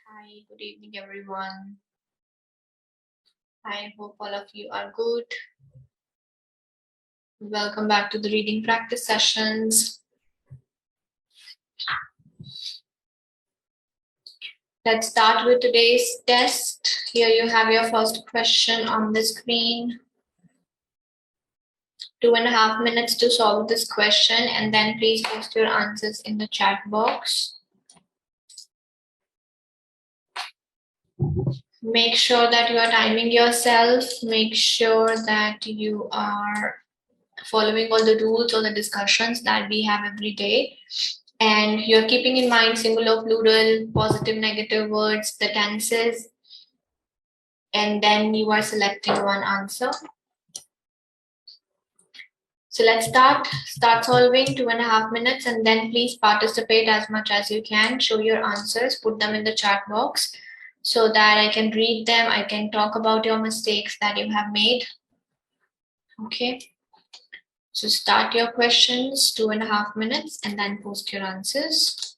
Hi, good evening, everyone. I hope all of you are good. Welcome back to the reading practice sessions. Let's start with today's test. Here you have your first question on the screen. 2.5 minutes to solve this question, and then please post your answers in the chat box. Make sure that you are timing yourself. Make sure that you are following all the rules or the discussions that we have every day. And you're keeping in mind singular, plural, positive, negative words, the tenses, and then you are selecting one answer. So let's start solving. 2.5 minutes, and then please participate as much as you can. Show your answers, put them in the chat box so that I can read them. I can talk about your mistakes that you have made. Okay. So start your questions, 2.5 minutes, and then post your answers.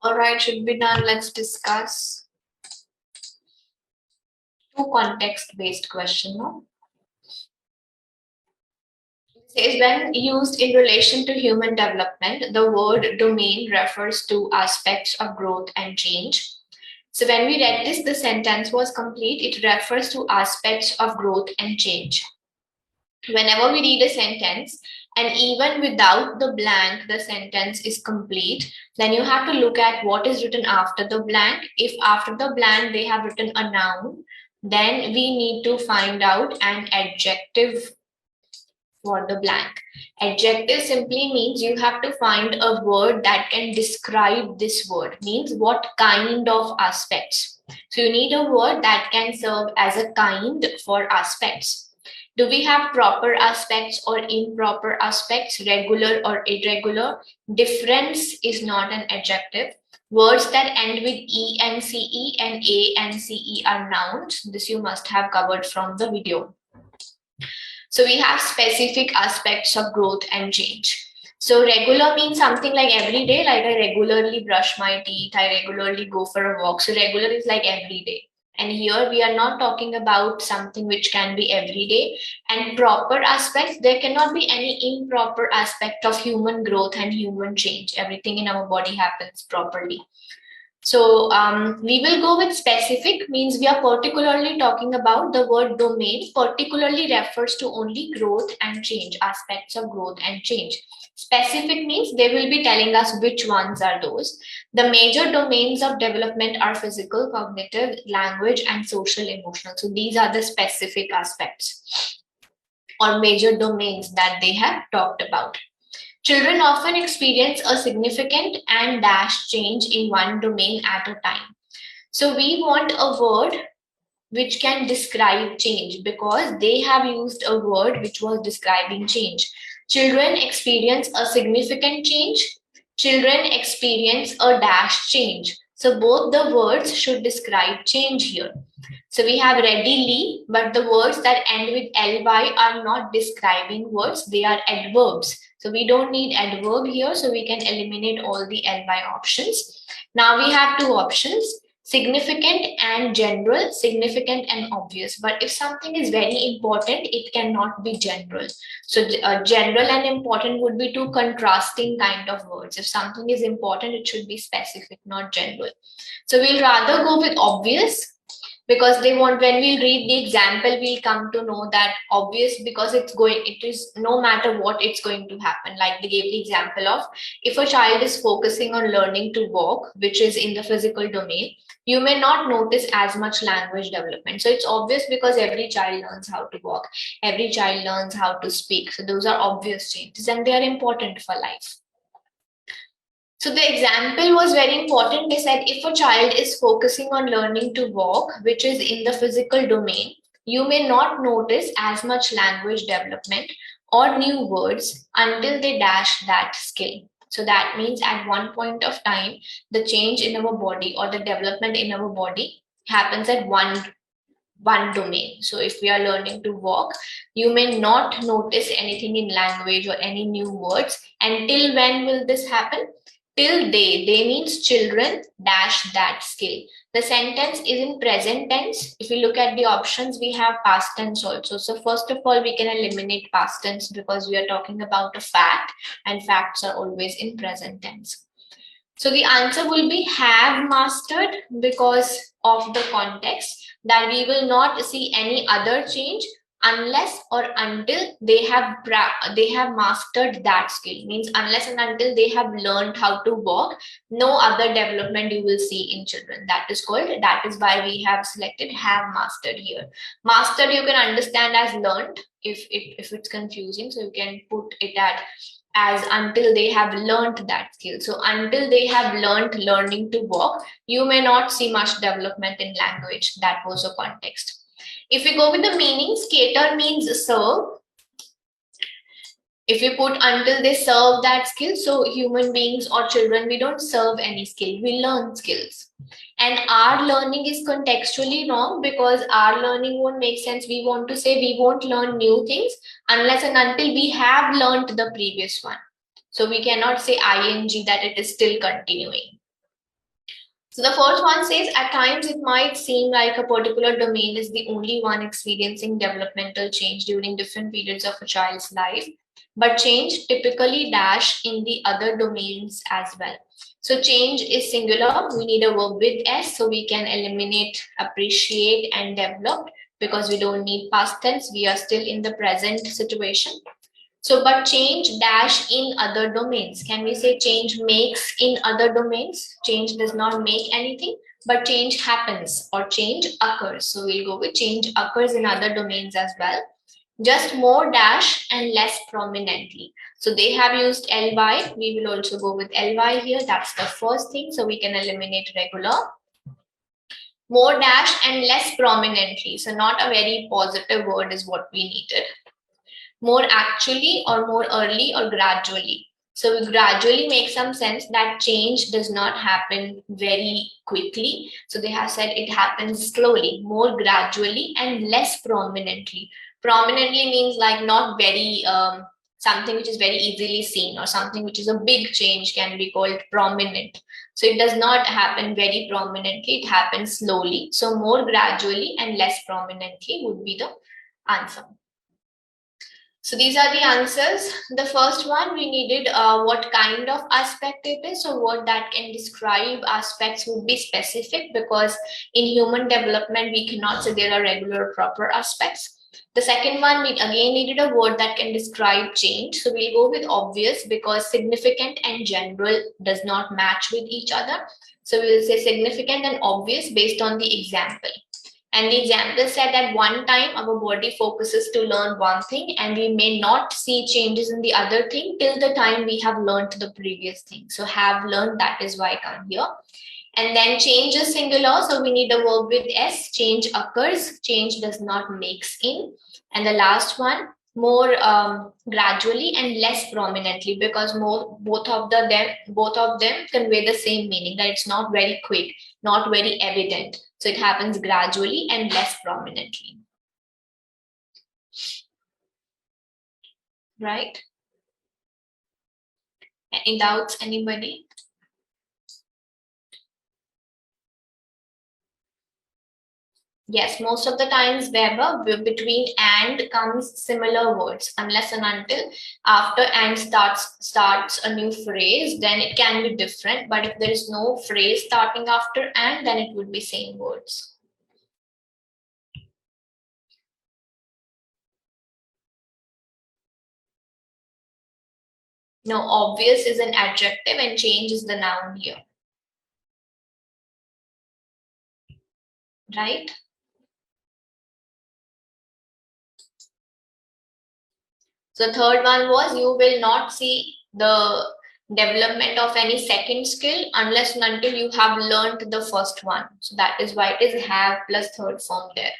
All right, should be done. Let's discuss two context-based question. No? It says when used in relation to human development, the word domain refers to aspects of growth and change. So when we read this, the sentence was complete. It refers to aspects of growth and change. Whenever we read a sentence, and even without the blank, the sentence is complete, then you have to look at what is written after the blank. If after the blank they have written a noun, then we need to find out an adjective for the blank. Adjective simply means you have to find a word that can describe this word, means what kind of aspects. So you need a word that can serve as a kind for aspects. Do we have proper aspects or improper aspects, regular or irregular? Difference is not an adjective. Words that end with ence and ance are nouns. This you must have covered from the video. So we have specific aspects of growth and change. So regular means something like every day, like I regularly brush my teeth, I regularly go for a walk. So regular is like every day. And here we are not talking about something which can be every day. And proper aspects, there cannot be any improper aspect of human growth and human change. Everything in our body happens properly. So we will go with specific, means we are particularly talking about the word domain, particularly refers to only growth and change, aspects of growth and change. Specific means they will be telling us which ones are those. The major domains of development are physical, cognitive, language, and social emotional. So these are the specific aspects or major domains that they have talked about. Children often experience a significant and dash change in one domain at a time. So we want a word which can describe change because they have used a word which was describing change. Children experience a significant change. Children experience a dash change. So both the words should describe change here. So we have readily, but the words that end with ly are not describing words, they are adverbs. So we don't need adverb here, so we can eliminate all the ly options. Now we have two options, significant and general, significant and obvious. But if something is very important, it cannot be general. So general and important would be two contrasting kind of words. If something is important, it should be specific, not general. So we'll rather go with obvious, because they want, when we read the example, we'll come to know that obvious, because it is no matter what, it's going to happen. Like they gave the example of, if a child is focusing on learning to walk, which is in the physical domain, you may not notice as much language development. So it's obvious because every child learns how to walk, every child learns how to speak. So those are obvious changes and they are important for life. So the example was very important. They said if a child is focusing on learning to walk, which is in the physical domain, you may not notice as much language development or new words until they dash that skill. So that means at one point of time, the change in our body or the development in our body happens at one domain. So if we are learning to walk, you may not notice anything in language or any new words. Until when will this happen? Till they means children dash that skill. The sentence is in present tense. If we look at the options, we have past tense also. So first of all, we can eliminate past tense because we are talking about a fact and facts are always in present tense. So the answer will be have mastered because of the context, that we will not see any other change unless or until they have mastered that skill. Means unless and until they have learned how to walk, no other development you will see in children. That is why we have selected have mastered here. Mastered you can understand as learned if it's confusing, so you can put it as until they have learned that skill. So until they have learned learning to walk, you may not see much development in language. That was the context. If we go with the meanings, cater means serve. If we put until they serve that skill, so human beings or children, we don't serve any skill, we learn skills. And our learning is contextually wrong because our learning won't make sense. We want to say we won't learn new things unless and until we have learned the previous one. So we cannot say ing that it is still continuing. So the first one says, at times it might seem like a particular domain is the only one experiencing developmental change during different periods of a child's life, but change typically dash in the other domains as well. So change is singular. We need a verb with S, so we can eliminate appreciate and developed because we don't need past tense. We are still in the present situation. So, but change dash in other domains. Can we say change makes in other domains? Change does not make anything, but change happens or change occurs. So we'll go with change occurs in other domains as well. Just more dash and less prominently. So they have used 𝗙𝗏. We will also go with 𝗙𝗏 here. That's the first thing. So we can eliminate regular. More dash and less prominently. So not a very positive word is what we needed. More actually or more early or gradually. So we gradually make some sense that change does not happen very quickly. So they have said it happens slowly, more gradually and less prominently. Prominently means like not very, something which is very easily seen, or something which is a big change can be called prominent. So it does not happen very prominently, it happens slowly. So more gradually and less prominently would be the answer. So these are the answers. The first one, we needed what kind of aspect it is. So what that can describe aspects would be specific, because in human development, we cannot say there are regular or proper aspects. The second one, we again needed a word that can describe change. So we'll go with obvious, because significant and general does not match with each other. So we will say significant and obvious based on the example. And the example said that one time our body focuses to learn one thing, and we may not see changes in the other thing till the time we have learned the previous thing. So have learned, that is why I come here. And then change is singular, so we need a verb with S. Change occurs, change does not makes in. And the last one, more gradually and less prominently, because both of them convey the same meaning, that it's not very quick, not very evident. So it happens gradually and less prominently. Right? Any doubts, anybody? Yes, most of the times, Weber, between and comes similar words, unless and until after and starts a new phrase, then it can be different. But if there is no phrase starting after and, then it would be same words. No, obvious is an adjective and change is the noun here. Right? So third one was, you will not see the development of any second skill unless and until you have learned the first one. So that is why it is have plus third form there.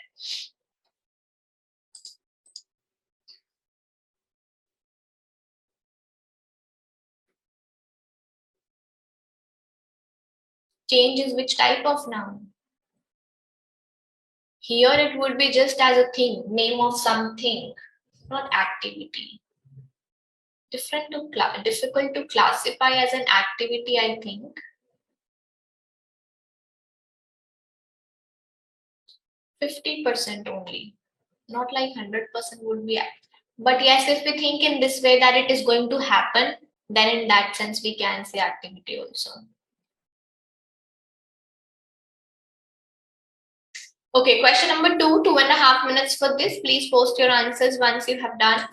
Change is which type of noun? Here it would be just as a thing, name of something, not activity. Difficult to classify as an activity, I think. 50% only, not like 100% would be. But yes, if we think in this way that it is going to happen, then in that sense we can say activity also. Okay, question number 2, 2.5 minutes for this. Please post your answers once you have done.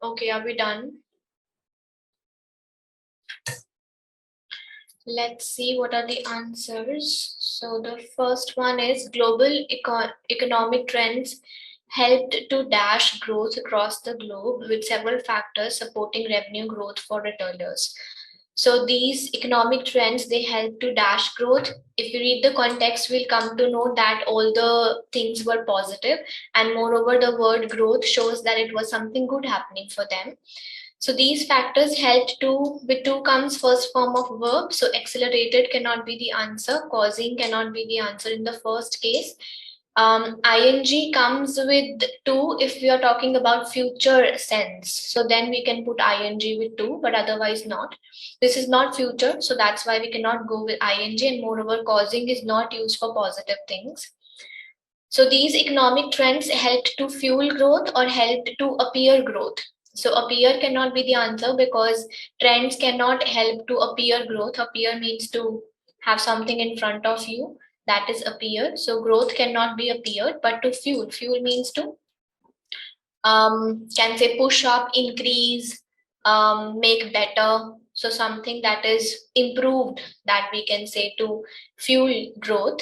Okay, are we done? Let's see what are the answers. So the first one is global economic trends helped to dash growth across the globe with several factors supporting revenue growth for retailers. So these economic trends, they help to dash growth. If you read the context, we'll come to know that all the things were positive, and moreover, the word growth shows that it was something good happening for them. So these factors helped to, with to comes first form of verb. So accelerated cannot be the answer, causing cannot be the answer in the first case. Ing comes with to if we are talking about future sense. So then we can put ing with to, but otherwise not. This is not future, so that's why we cannot go with ing, and moreover, causing is not used for positive things. So these economic trends helped to fuel growth or helped to appear growth. So appear cannot be the answer because trends cannot help to appear growth. Appear means to have something in front of you, that is appear. So growth cannot be appeared, but to fuel. Fuel means to can say push up, increase, make better. So something that is improved, that we can say to fuel growth.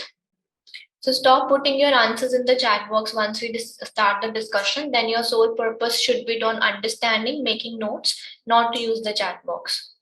So stop putting your answers in the chat box once we start the discussion. Then your sole purpose should be on understanding, making notes, not to use the chat box.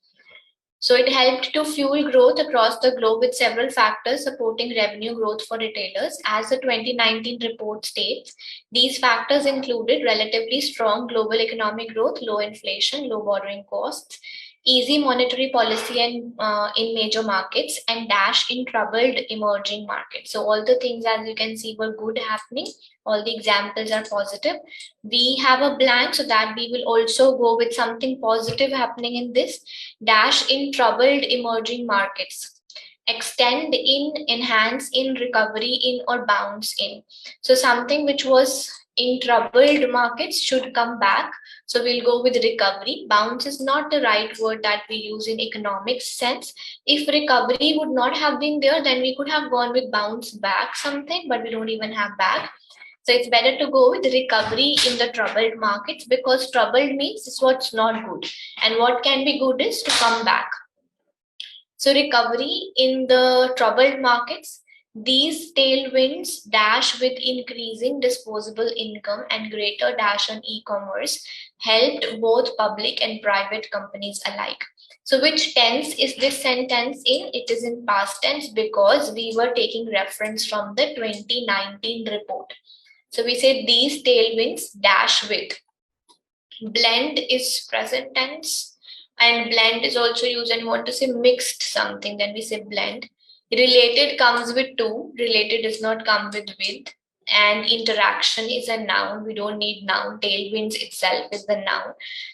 So it helped to fuel growth across the globe with several factors supporting revenue growth for retailers. As the 2019 report states, these factors included relatively strong global economic growth, low inflation, low borrowing costs, easy monetary policy and in major markets, and dash in troubled emerging markets. So all the things, as you can see, were good happening. All the examples are positive. We have a blank so that we will also go with something positive happening in this. Dash in troubled emerging markets. Extend in, enhance in, recovery in, or bounce in. So something which was in troubled markets should come back. So we'll go with recovery. Bounce is not the right word that we use in economic sense. If recovery would not have been there, then we could have gone with bounce back something, but we don't even have back. So it's better to go with recovery in the troubled markets, because troubled means it's what's not good, and what can be good is to come back. So recovery in the troubled markets, these tailwinds dash with increasing disposable income and greater dash on e-commerce helped both public and private companies alike. So which tense is this sentence in? It is in past tense because we were taking reference from the 2019 report. So we say these tailwinds dash with. Blend is present tense. And blend is also used, and you want to say mixed something, then we say blend. Related comes with to, related does not come with. And interaction is a noun, we don't need noun. Tailwinds itself is the noun.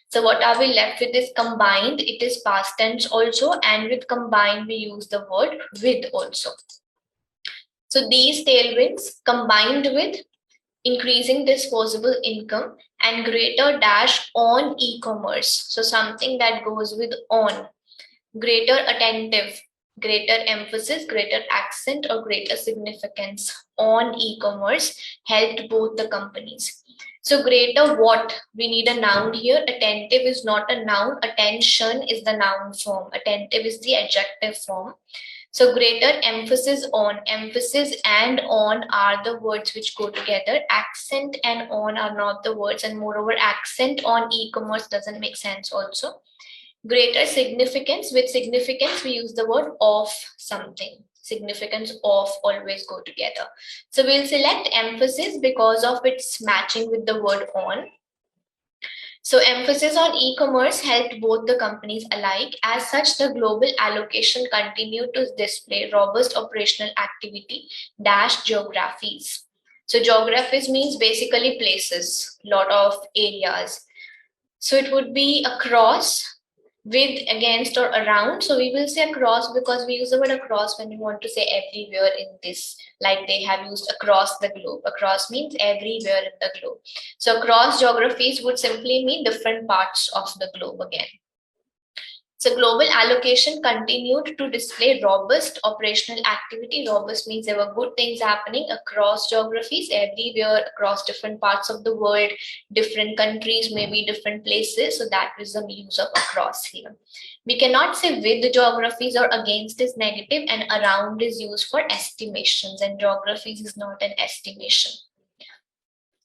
So what are we left with is combined. It is past tense also, and with combined we use the word with also. So these tailwinds combined with increasing disposable income and greater dash on e-commerce. So something that goes with on, greater attentive, greater emphasis, greater accent, or greater significance on e-commerce helped both the companies. So greater what? We need a noun here. Attentive is not a noun. Attention is the noun form. Attentive is the adjective form. So greater emphasis and on are the words which go together. Accent and on are not the words, and moreover, accent on e-commerce doesn't make sense also. Greater significance, with significance we use the word of something. Significance of always go together. So we'll select emphasis because of its matching with the word on. So emphasis on e-commerce helped both the companies alike. As such, the global allocation continued to display robust operational activity dash geographies. So geographies means basically places, lot of areas. So it would be across, with, against, or around. So we will say across because we use the word across when we want to say everywhere in this, like they have used across the globe. Across means everywhere in the globe. So across geographies would simply mean different parts of the globe again. So global allocation continued to display robust operational activity. Robust means there were good things happening across geographies, everywhere, across different parts of the world, different countries, maybe different places. So that is the use of across here. We cannot say with the geographies or against is negative, and around is used for estimations, and geographies is not an estimation.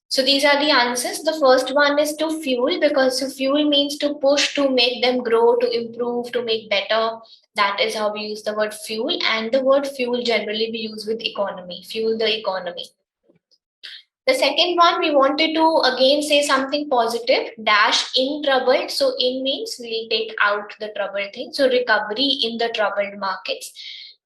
So these are the answers. The first one is to fuel, because to fuel means to push, to make them grow, to improve, to make better. That is how we use the word fuel. And the word fuel generally we use with economy, fuel the economy. The second one, we wanted to again say something positive, dash in troubled. So in means we'll take out the troubled thing. So recovery in the troubled markets.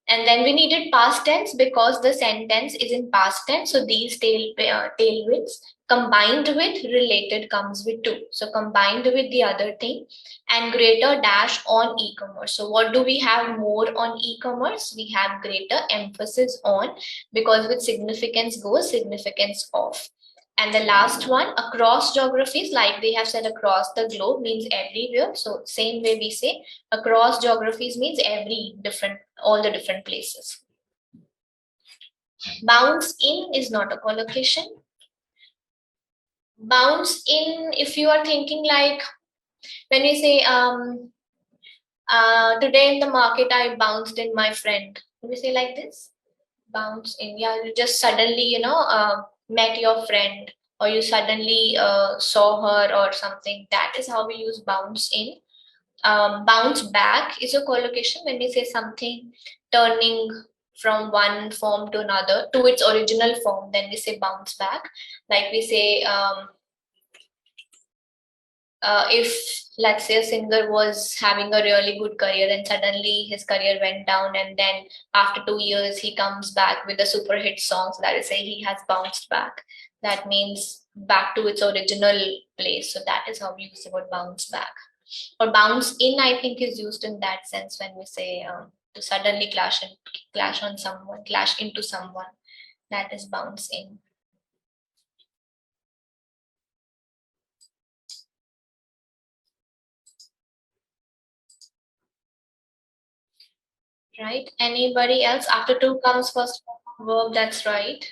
And then we needed past tense because the sentence is in past tense. So these tailwinds combined with related comes with two. So combined with the other thing, and greater dash on e-commerce. So what do we have more on e-commerce? We have greater emphasis on, because with significance goes significance of. And the last one, across geographies, like they have said, across the globe means everywhere. So same way we say across geographies means all the different places. Bounce in is not a collocation. Bounce in, if you are thinking like when we say today in the market I bounced in my friend. We say like this, bounce in. Yeah, you just suddenly met your friend, or you suddenly saw her or something. That is how we use bounce in. Bounce back is a collocation when we say something turning from one form to another to its original form, then we say bounce back. Like we say if let's say a singer was having a really good career and suddenly his career went down, and then after 2 years he comes back with a super hit song, so that is say he has bounced back. That means back to its original place. So that is how we use the word bounce back. Or bounce in, I think, is used in that sense when we say to suddenly clash on someone, clash into someone. That is bounce in. Right? Anybody else? After two comes first verb. That's right.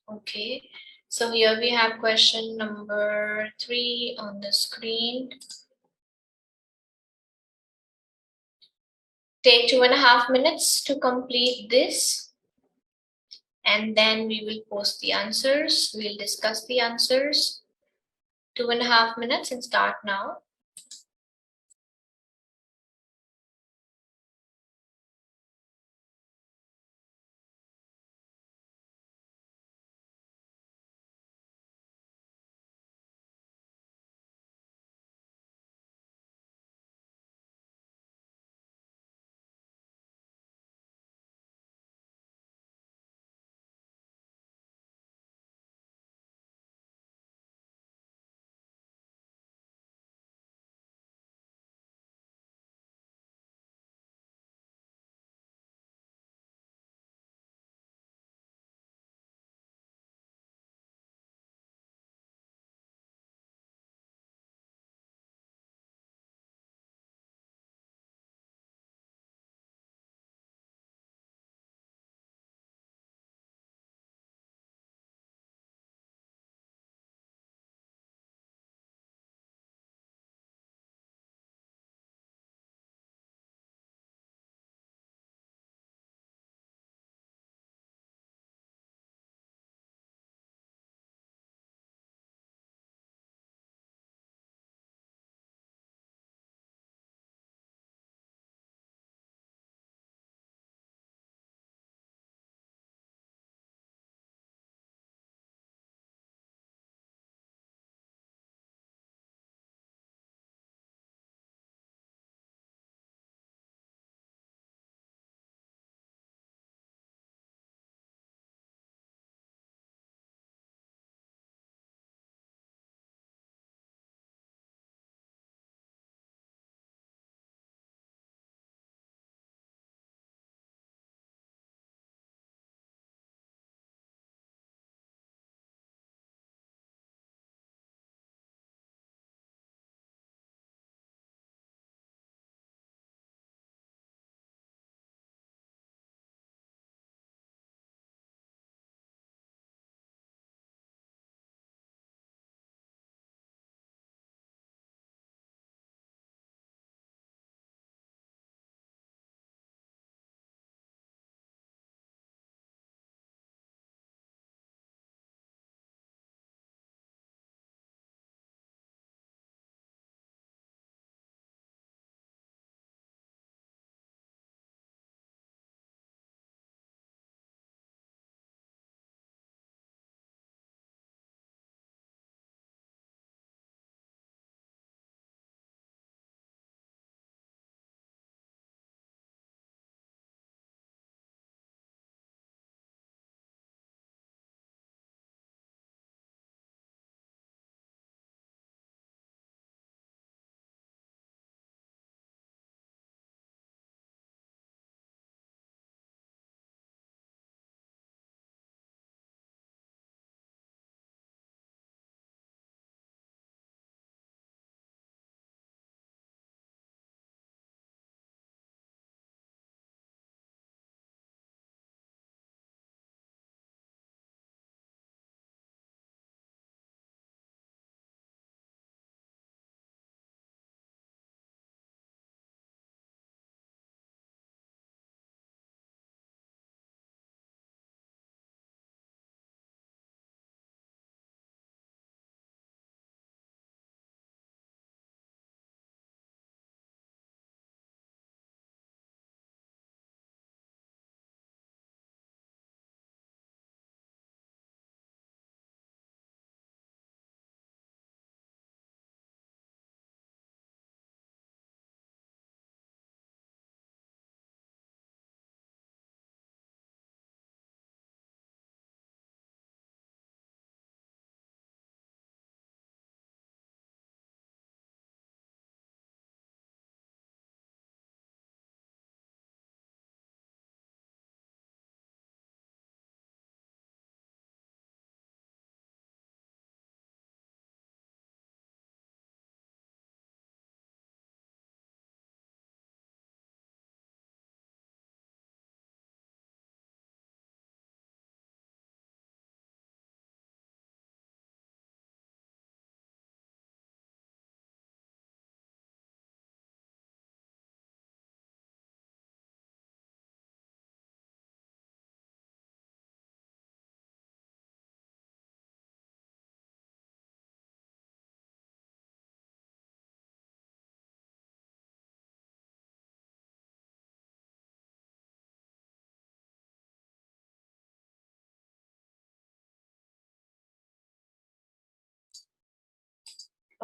Okay. So here we have question number 3 on the screen. Take 2.5 minutes to complete this, and then we will post the answers. We'll discuss the answers. 2.5 minutes and start now.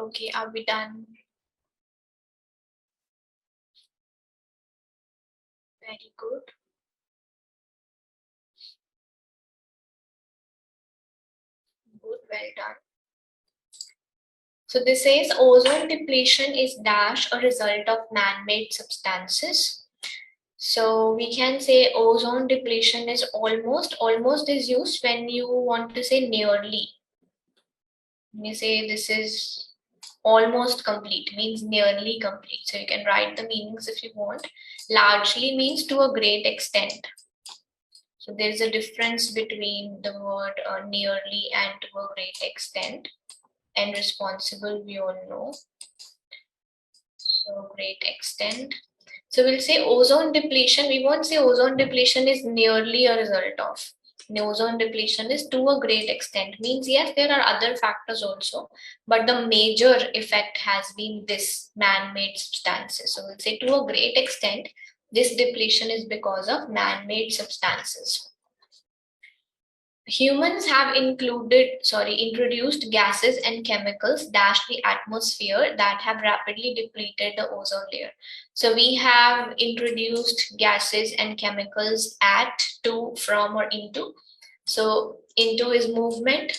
Okay, are we done? Very good. Good, well done. So this says ozone depletion is dash a result of man-made substances. So we can say ozone depletion is almost is used when you want to say nearly. When you say this is almost complete, means nearly complete. So you can write the meanings if you want. Largely means to a great extent. So there's a difference between the word nearly and to a great extent. And responsible, we all know. So great extent. So we'll say ozone depletion. We won't say ozone depletion is nearly a result of. Ozone depletion is to a great extent. Means yes, there are other factors also, but the major effect has been this man-made substances. So we'll say to a great extent, this depletion is because of man-made substances. Humans have introduced gases and chemicals dash the atmosphere that have rapidly depleted the ozone layer. So we have introduced gases and chemicals at, to, from, or into. So into is movement.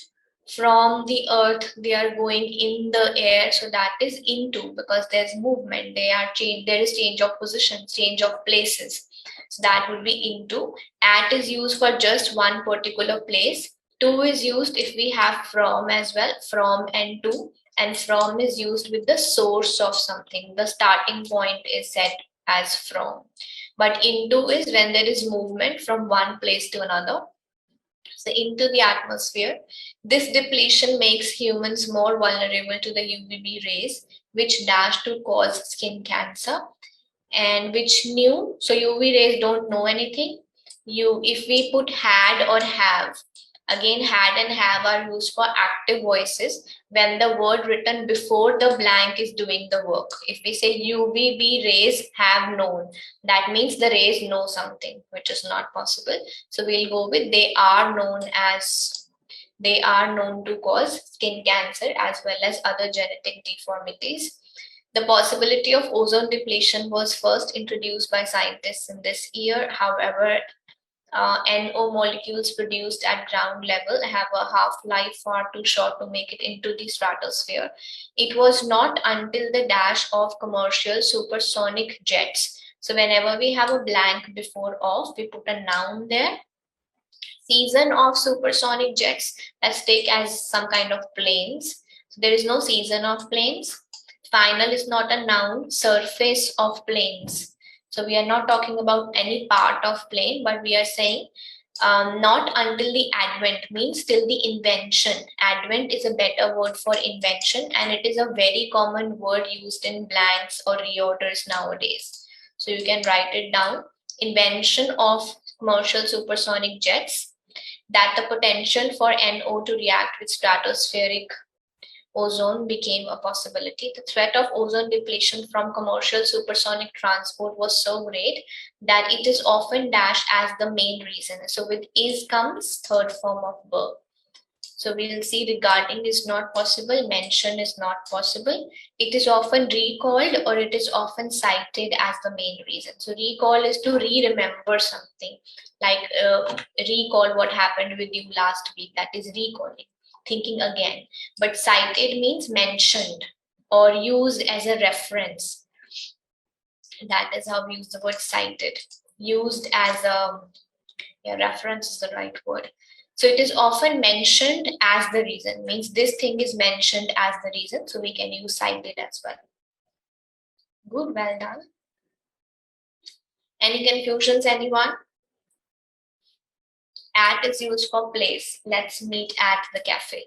From the earth, they are going in the air. So that is into, because there's movement. There is change of position, change of places. So that would be into. At is used for just one particular place. To is used if we have from as well, from and to. And from is used with the source of something. The starting point is set as from. But into is when there is movement from one place to another. So into the atmosphere. This depletion makes humans more vulnerable to the UVB rays, which dash to cause skin cancer. And which knew, so UV rays don't know anything. If we put had or have, again had and have are used for active voices when the word written before the blank is doing the work. If we say UVB rays have known, that means the rays know something, which is not possible. So we'll go with they are known to cause skin cancer as well as other genetic deformities. The possibility of ozone depletion was first introduced by scientists in this year. However, NO molecules produced at ground level have a half-life far too short to make it into the stratosphere. It was not until the dash of commercial supersonic jets. So whenever we have a blank before of, we put a noun there. Season of supersonic jets, let's take as some kind of planes. So there is no season of planes. Final is not a noun, surface of planes. So we are not talking about any part of plane, but we are saying not until the advent, means till the invention. Advent is a better word for invention, and it is a very common word used in blanks or reorders nowadays. So you can write it down. Invention of commercial supersonic jets, that the potential for NO to react with stratospheric ozone became a possibility. The threat of ozone depletion from commercial supersonic transport was so great that it is often dashed as the main reason. So with is comes third form of verb. So we'll see regarding is not possible, mention is not possible. It is often recalled or it is often cited as the main reason. So recall is to remember something, like recall what happened with you last week, that is recalling. Thinking again. But cited means mentioned or used as a reference. That is how we use the word cited. Used as a reference is the right word. So it is often mentioned as the reason, means this thing is mentioned as the reason. So we can use cited as well. Good, well done. Any confusions, anyone? At is used for place. Let's meet at the cafe.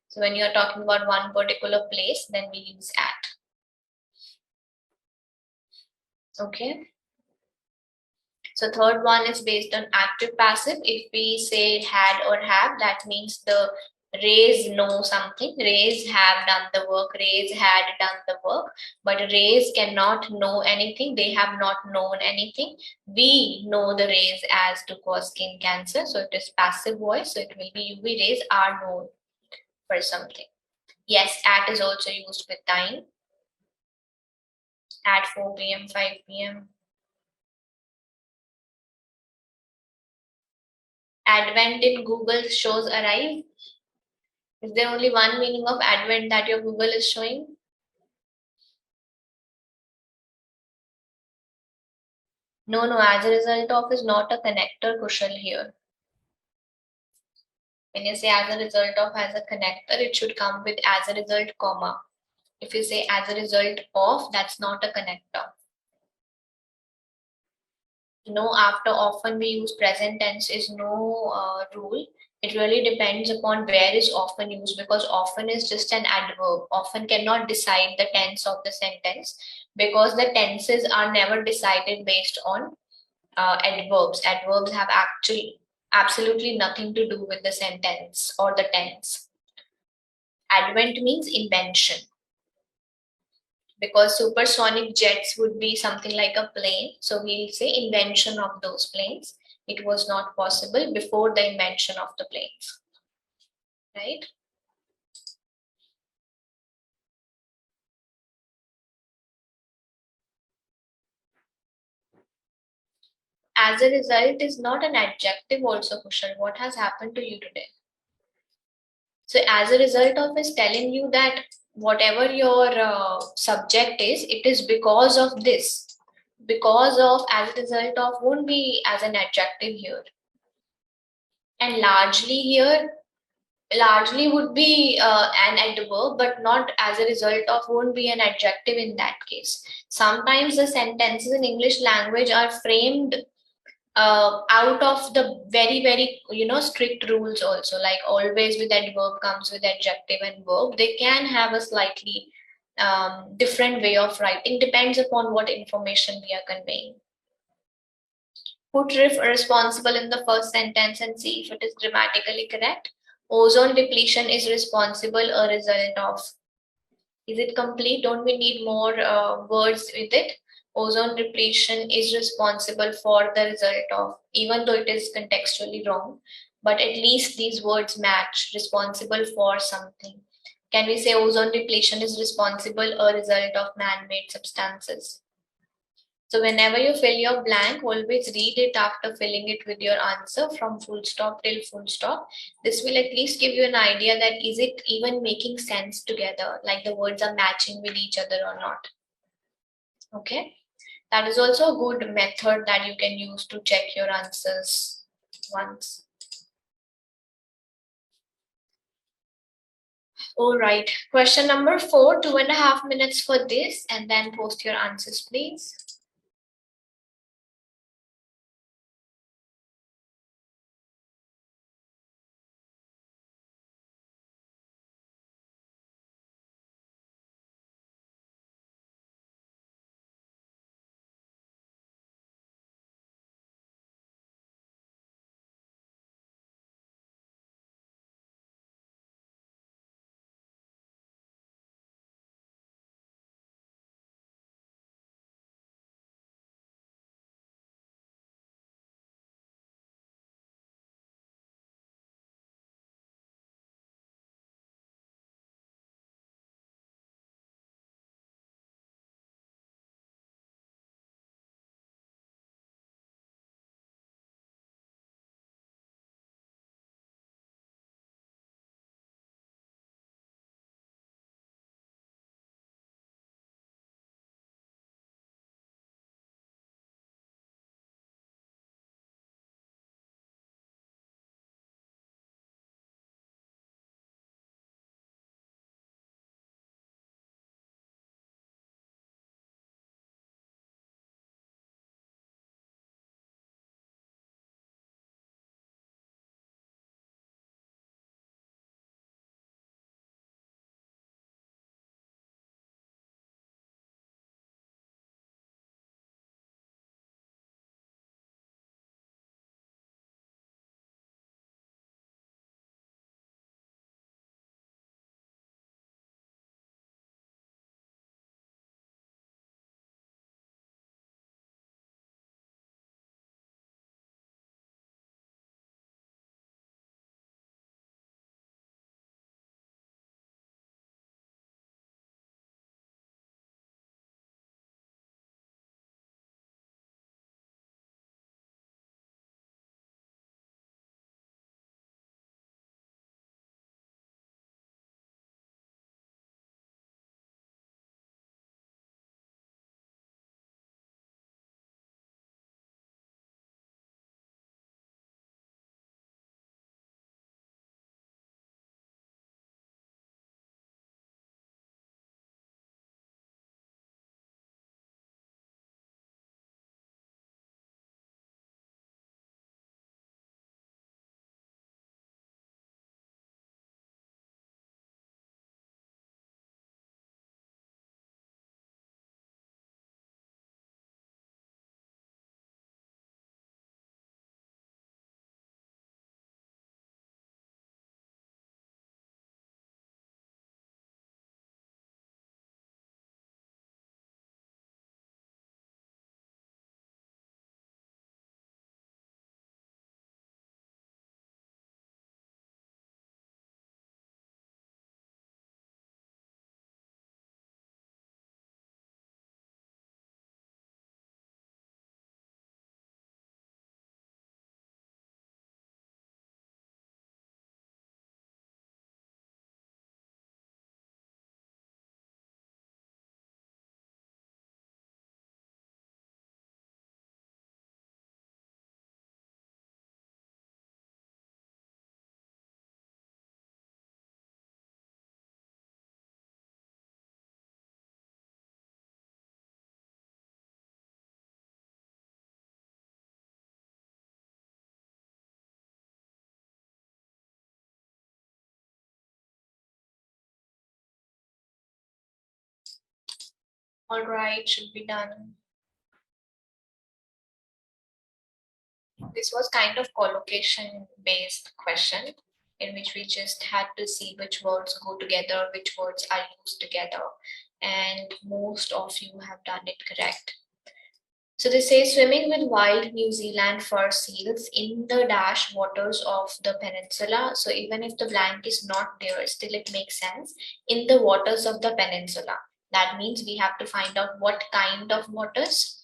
So when you're talking about one particular place, then we use at. Okay. So third one is based on active passive. If we say had or have, that means the rays know something. Rays have done the work. Rays had done the work. But rays cannot know anything. They have not known anything. We know the rays as to cause skin cancer. So it is passive voice. So it will be UV rays are known for something. Yes, at is also used with time. At 4 p.m., 5 p.m. Advent in Google shows arrive. Is there only one meaning of advent that your Google is showing? No, as a result of is not a connector, Kushal here. When you say as a result of as a connector, it should come with as a result, comma. If you say as a result of, that's not a connector. No, after often we use present tense is no rule. It really depends upon where is often used, because often is just an adverb. Often cannot decide the tense of the sentence, because the tenses are never decided based on adverbs. Adverbs have actually absolutely nothing to do with the sentence or the tense. Advent means invention, because supersonic jets would be something like a plane. So we'll say invention of those planes. It was not possible before the invention of the planes, right? As a result is not an adjective also, Kushal. What has happened to you today? So as a result of is telling you that whatever your subject is, it is because of this. Because of, as a result of won't be as an adjective here. And largely here, largely would be an adverb, but not as a result of won't be an adjective in that case. Sometimes the sentences in English language are framed out of the very strict rules also, like always with adverb comes with adjective and verb. They can have a slightly different way of writing, depends upon what information we are conveying. Put responsible in the first sentence and see if it is grammatically correct. Ozone depletion is responsible a result of. Is it complete? Don't we need more words with it? Ozone depletion is responsible for the result of, even though it is contextually wrong, but at least these words match. Responsible for something. Can we say ozone depletion is responsible a result of man-made substances? So whenever you fill your blank, always read it after filling it with your answer from full stop till full stop. This will at least give you an idea that is it even making sense together, like the words are matching with each other or not. Okay, that is also a good method that you can use to check your answers once. All right, question number 4, 2.5 minutes for this, and then post your answers, please. All right, should be done. This was kind of collocation based question in which we just had to see which words go together, which words are used together, and most of you have done it correct. So they say swimming with wild New Zealand fur seals in the dash waters of the peninsula. So even if the blank is not there, still it makes sense. In the waters of the peninsula. That means we have to find out what kind of waters.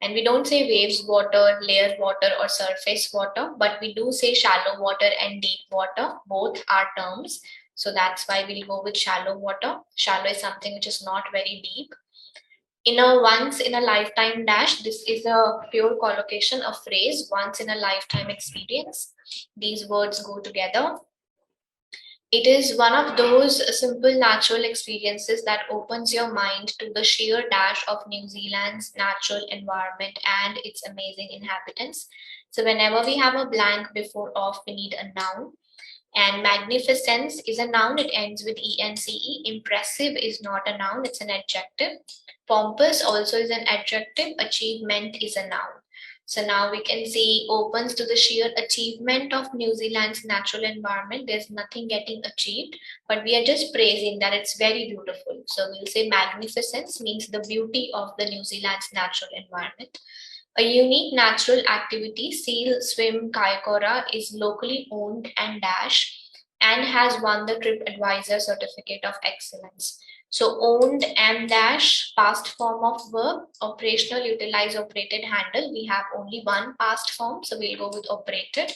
And we don't say waves water, layer water, or surface water, but we do say shallow water and deep water. Both are terms. So that's why we'll go with shallow water. Shallow is something which is not very deep. In a once in a lifetime dash, this is a pure collocation, a phrase, once in a lifetime experience. These words go together. It is one of those simple natural experiences that opens your mind to the sheer dash of New Zealand's natural environment and its amazing inhabitants. So whenever we have a blank before of, we need a noun. And magnificence is a noun, it ends with ence. Impressive is not a noun, it's an adjective. Pompous also is an adjective. Achievement is a noun. So now we can see opens to the sheer achievement of New Zealand's natural environment. There's nothing getting achieved, but we are just praising that it's very beautiful. So we'll say magnificence means the beauty of the New Zealand's natural environment. A unique natural activity, seal, swim, 𝗂𝗍𝗀𝗀, is locally owned and dash and has won the TripAdvisor Certificate of Excellence. So owned and dash, past form of verb, operational, utilize, operated, handle. We have only one past form, so we'll go with operated.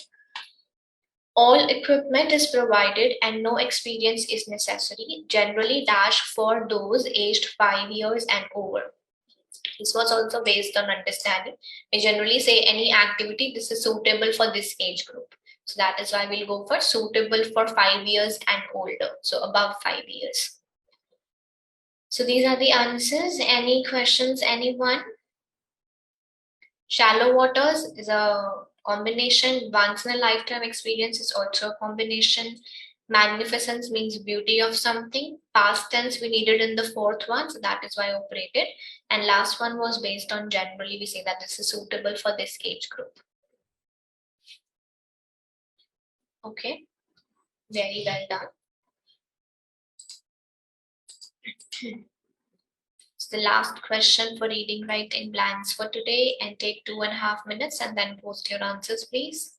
All equipment is provided and no experience is necessary. Generally dash for those aged 5 years and over. This was also based on understanding. We generally say any activity, this is suitable for this age group. So that is why we'll go for suitable for 5 years and older. So above 5 years. So these are the answers. Any questions, anyone? Shallow waters is a combination. Once in a lifetime experience is also a combination. Magnificence means beauty of something. Past tense we needed in the fourth one, so that is why operated. And last one was based on generally, we say that this is suitable for this age group. Okay, very well done. It's the last question for reading writing blanks for today, and take 2.5 minutes and then post your answers, please.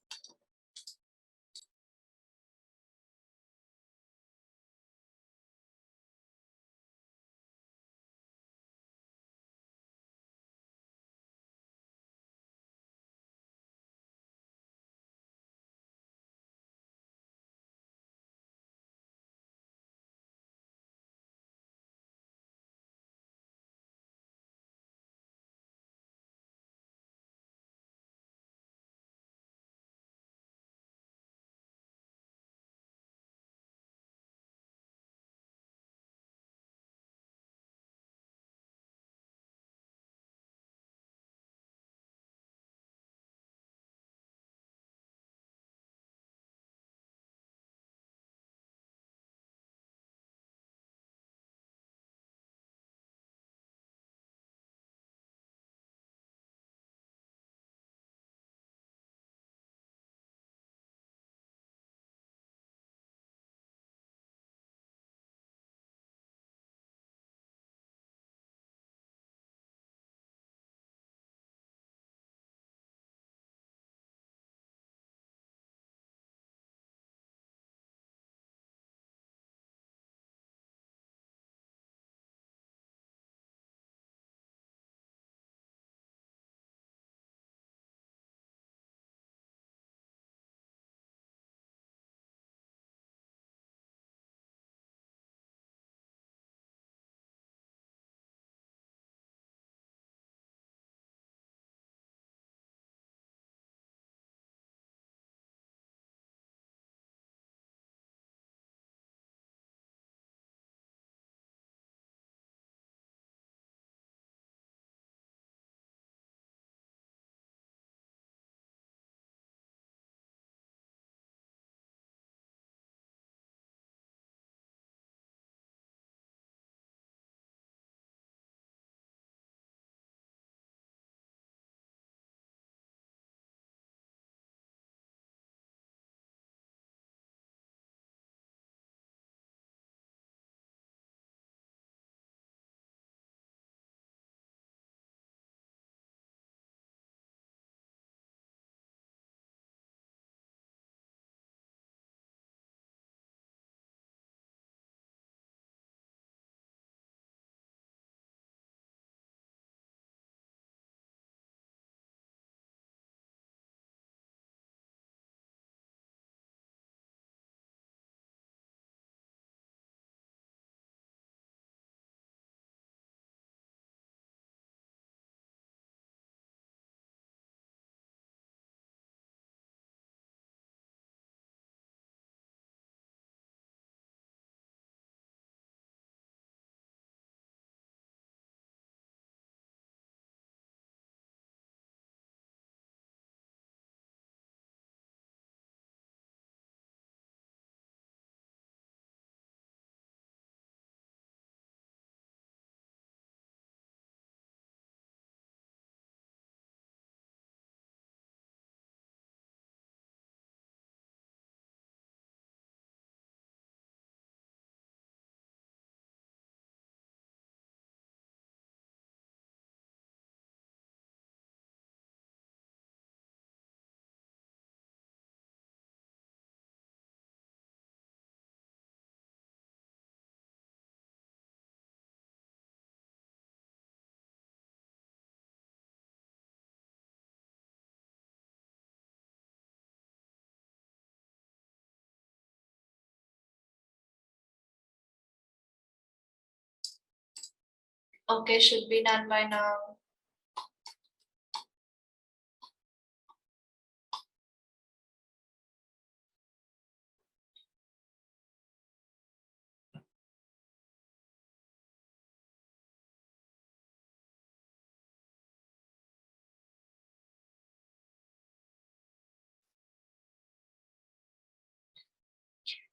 Okay, should be done by now.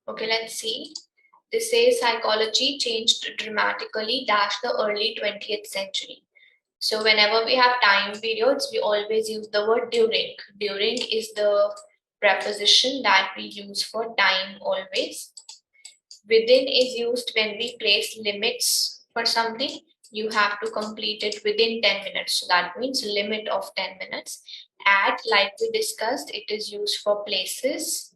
Okay, let's see. This says psychology changed dramatically dash the early 20th century. So whenever we have time periods, we always use the word during. During is the preposition that we use for time always. Within is used when we place limits for something. You have to complete it within 10 minutes. So that means limit of 10 minutes. At, like we discussed, it is used for places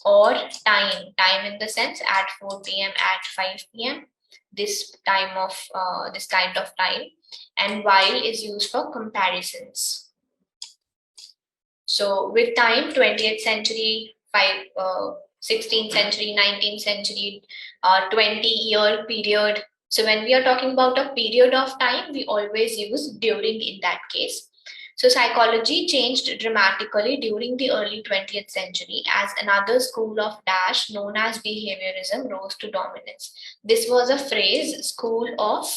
or time. Time in the sense at 4 p.m., at 5 p.m. This time of this kind of time. And while is used for comparisons. So with time, 20th century, 16th century, 19th century, 20-year period. So when we are talking about a period of time, we always use during in that case. So psychology changed dramatically during the early 20th century as another school of dash known as behaviorism rose to dominance. This was a phrase, school of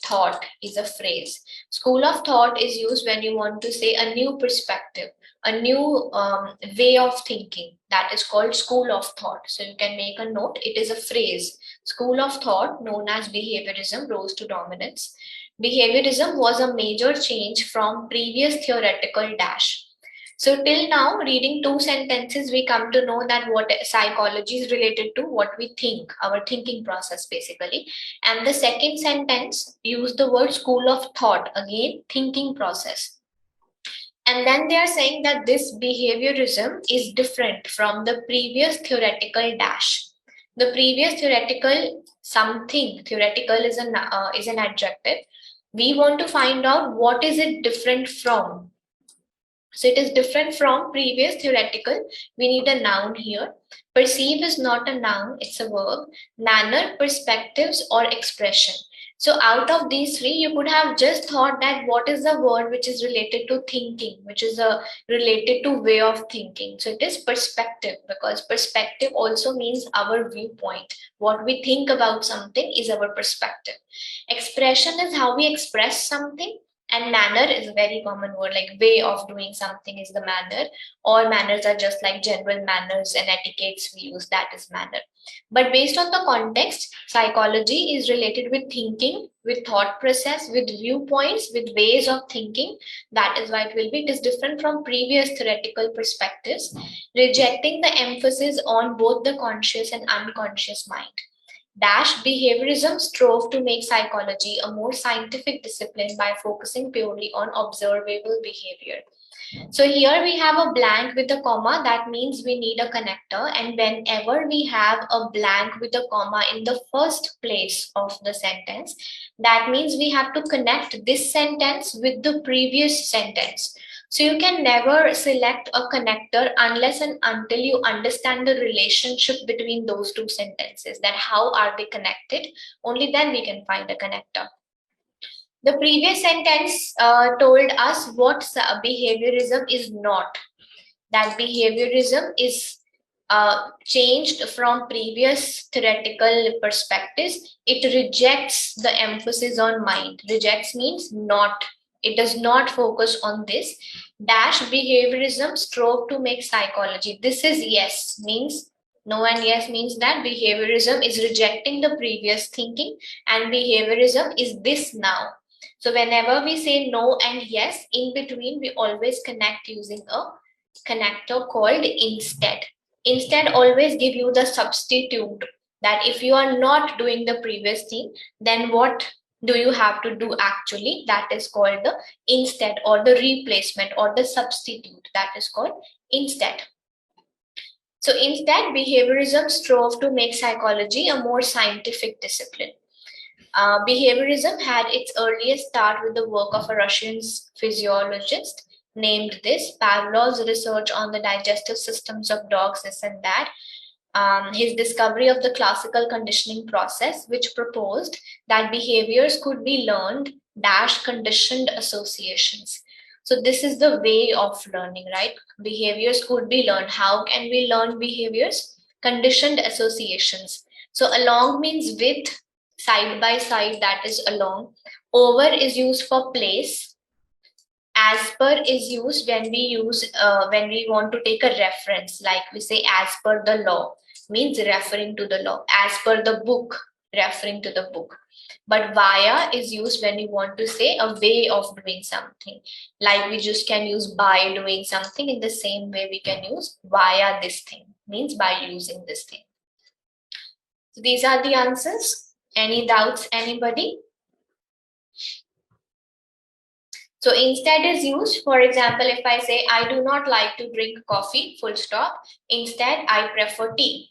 thought is a phrase. School of thought is used when you want to say a new perspective, a new way of thinking. That is called school of thought. So you can make a note. It is a phrase. School of thought known as behaviorism rose to dominance. Behaviorism was a major change from previous theoretical dash. So till now, reading two sentences, we come to know that what psychology is related to what we think, our thinking process basically. And the second sentence use the word school of thought, again, thinking process. And then they are saying that this behaviorism is different from the previous theoretical dash. The previous theoretical something, theoretical is an adjective. We want to find out what is it different from. So it is different from previous theoretical. We need a noun here. Perceive is not a noun, it's a verb. Manner, perspectives, or expression. So out of these three, you could have just thought that what is the word which is related to thinking, which is related to way of thinking. So it is perspective, because perspective also means our viewpoint. What we think about something is our perspective. Expression is how we express something. And manner is a very common word, like way of doing something is the manner, or manners are just like general manners and etiquettes we use, that is manner. But based on the context, psychology is related with thinking, with thought process, with viewpoints, with ways of thinking. That is why it is different from previous theoretical perspectives, rejecting the emphasis on both the conscious and unconscious mind. Dash behaviorism strove to make psychology a more scientific discipline by focusing purely on observable behavior. So here we have a blank with a comma, that means we need a connector, and whenever we have a blank with a comma in the first place of the sentence, that means we have to connect this sentence with the previous sentence. So you can never select a connector unless and until you understand the relationship between those two sentences, that how are they connected, only then we can find a connector. The previous sentence told us what behaviorism is not. That behaviorism is changed from previous theoretical perspectives. It rejects the emphasis on mind. Rejects means not. It does not focus on this. Dash behaviorism strove to make psychology. This is yes, means no, and yes means that behaviorism is rejecting the previous thinking, and behaviorism is this now. So whenever we say no and yes, in between we always connect using a connector called instead. Instead always give you the substitute, that if you are not doing the previous thing, then what do you have to do actually? That is called the instead, or the replacement, or the substitute. That is called instead. So instead, behaviorism strove to make psychology a more scientific discipline. Behaviorism had its earliest start with the work of a Russian physiologist named this. Pavlov's research on the digestive systems of dogs, this and that. his discovery of the classical conditioning process, which proposed that behaviors could be learned dash conditioned associations. So this is the way of learning, right? Behaviors could be learned. How can we learn behaviors? Conditioned associations. So along means with, side by side, that is along. Over is used for place. As per is used when we want to take a reference, like we say as per the law, means referring to the law. As per the book, referring to the book. But via is used when we want to say a way of doing something, like we just can use by doing something. In the same way we can use via this thing, means by using this thing. So these are the answers. Any doubts, anybody? So instead is used, for example, if I say, I do not like to drink coffee, full stop. Instead, I prefer tea.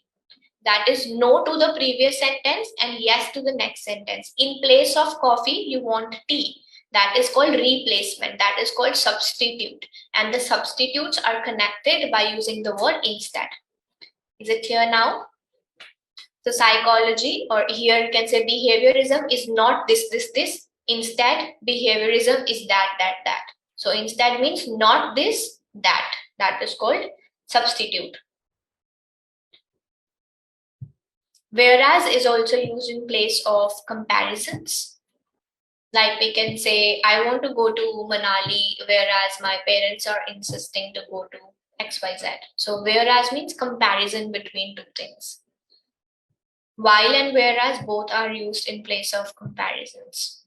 That is no to the previous sentence and yes to the next sentence. In place of coffee, you want tea. That is called replacement. That is called substitute. And the substitutes are connected by using the word instead. Is it clear now? So psychology, or here you can say behaviorism, is not this. Instead, behaviorism is that. So instead means not this, that. That is called substitute. Whereas is also used in place of comparisons. Like we can say, I want to go to Manali, whereas my parents are insisting to go to XYZ. So whereas means comparison between two things. While and whereas both are used in place of comparisons.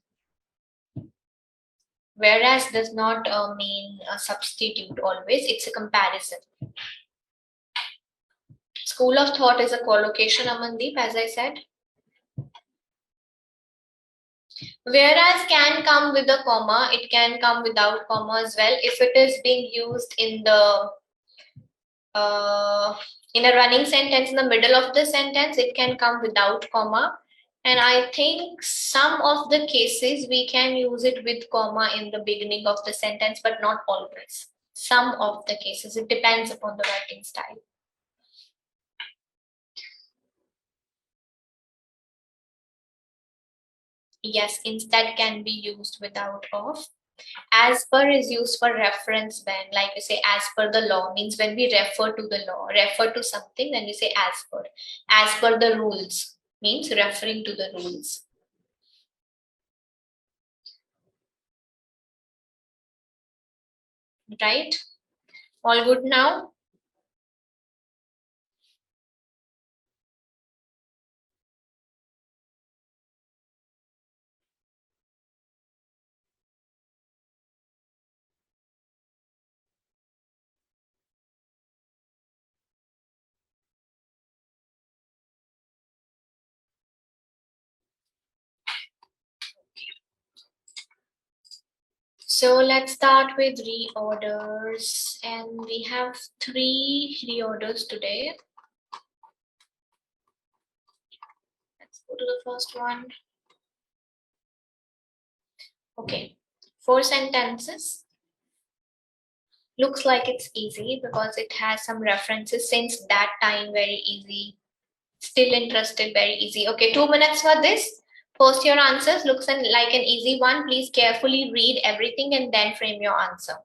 Whereas does not mean a substitute always, it's a comparison. School of thought is a collocation, Amandeep, as I said. Whereas can come with a comma, it can come without comma as well. If it is being used in the in a running sentence, in the middle of the sentence, it can come without comma. And I think some of the cases we can use it with comma in the beginning of the sentence, but not always. Some of the cases, it depends upon the writing style. Yes, instead can be used without of. As per is used for reference when, like we say, as per the law, means when we refer to the law, refer to something, then we say as per. As per the rules means referring to the rules. Right? All good now? So let's start with reorders, and we have 3 reorders today. Let's go to the first one. Okay, 4 sentences. Looks like it's easy because it has some references since that time, very easy. Still interested, very easy. Okay, 2 minutes for this. Post your answers. Looks like an easy one. Please carefully read everything and then frame your answer.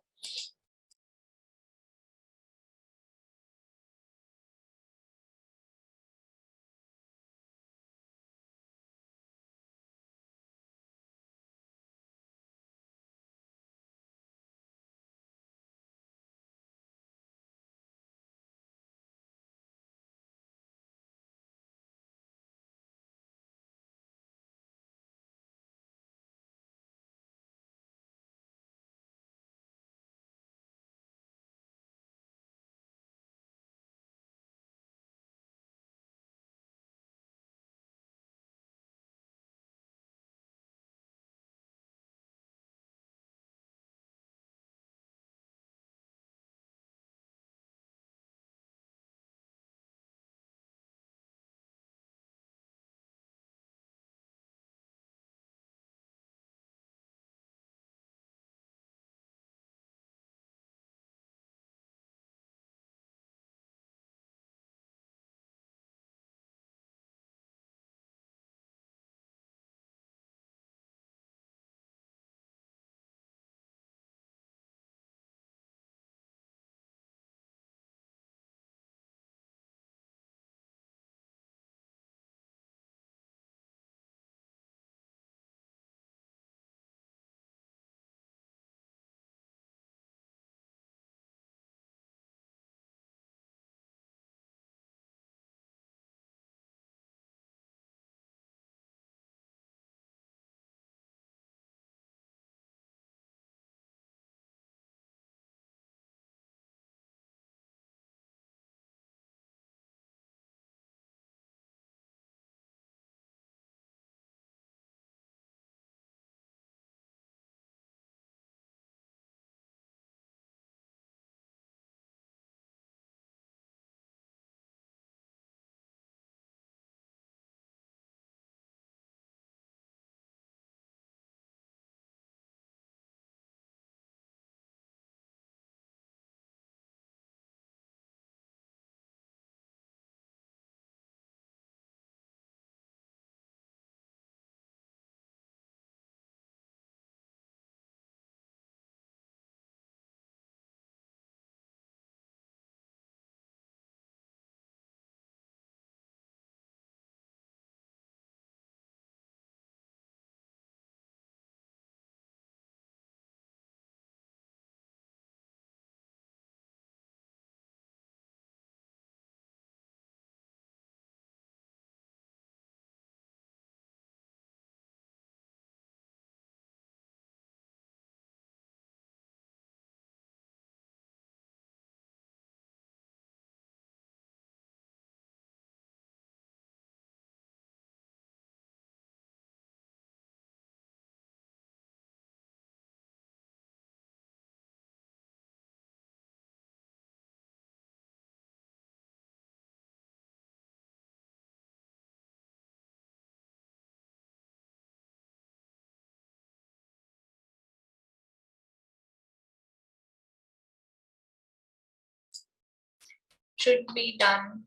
should be done.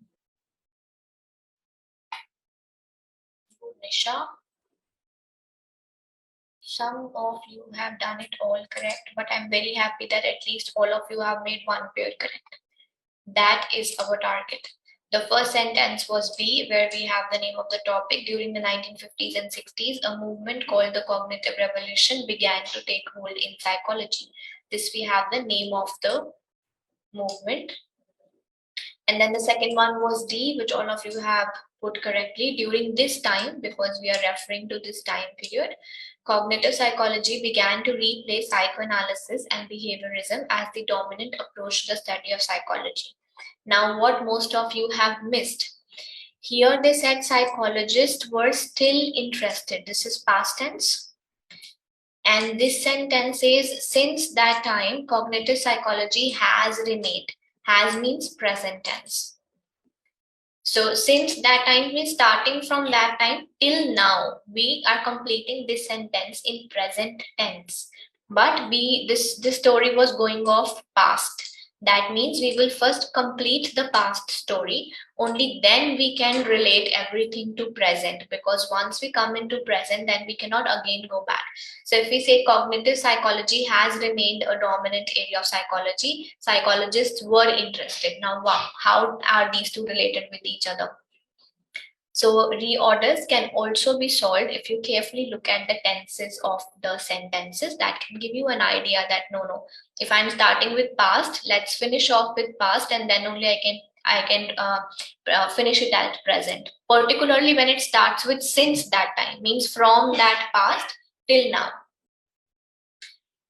Nisha, some of you have done it all correct, but I'm very happy that at least all of you have made one pair correct. That is our target. The first sentence was B, where we have the name of the topic. During the 1950s and 60s, a movement called the cognitive revolution began to take hold in psychology. This we have the name of the movement. And then the second one was D, which all of you have put correctly. During this time, because we are referring to this time period, cognitive psychology began to replace psychoanalysis and behaviorism as the dominant approach to the study of psychology. Now, what most of you have missed. Here they said psychologists were still interested. This is past tense. And this sentence is, since that time, cognitive psychology has remained. Has means present tense. So since that time means starting from that time till now, we are completing this sentence in present tense. But this story was going off past. That means we will first complete the past story. Only then we can relate everything to present, because once we come into present, then we cannot again go back. So if we say cognitive psychology has remained a dominant area of psychology, psychologists were interested. Now, how are these two related with each other? So reorders can also be solved if you carefully look at the tenses of the sentences. That can give you an idea that no, if I'm starting with past, let's finish off with past, and then only I can finish it at present. Particularly when it starts with since that time, means from that past till now.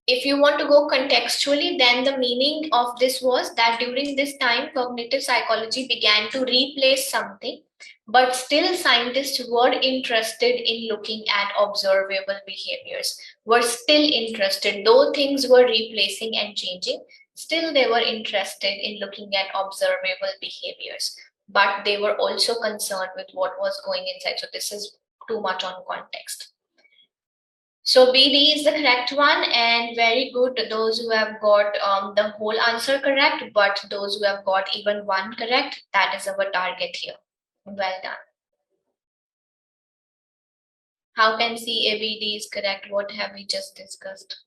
If you want to go contextually, then the meaning of this was that during this time, cognitive psychology began to replace something, but still scientists were interested in looking at observable behaviors, were still interested, though things were replacing and changing, still they were interested in looking at observable behaviors, but they were also concerned with what was going inside. So this is too much on context. So BD is the correct one, and very good those who have got the whole answer correct, but those who have got even one correct, that is our target here. Well done. How can CABD is correct? What have we just discussed?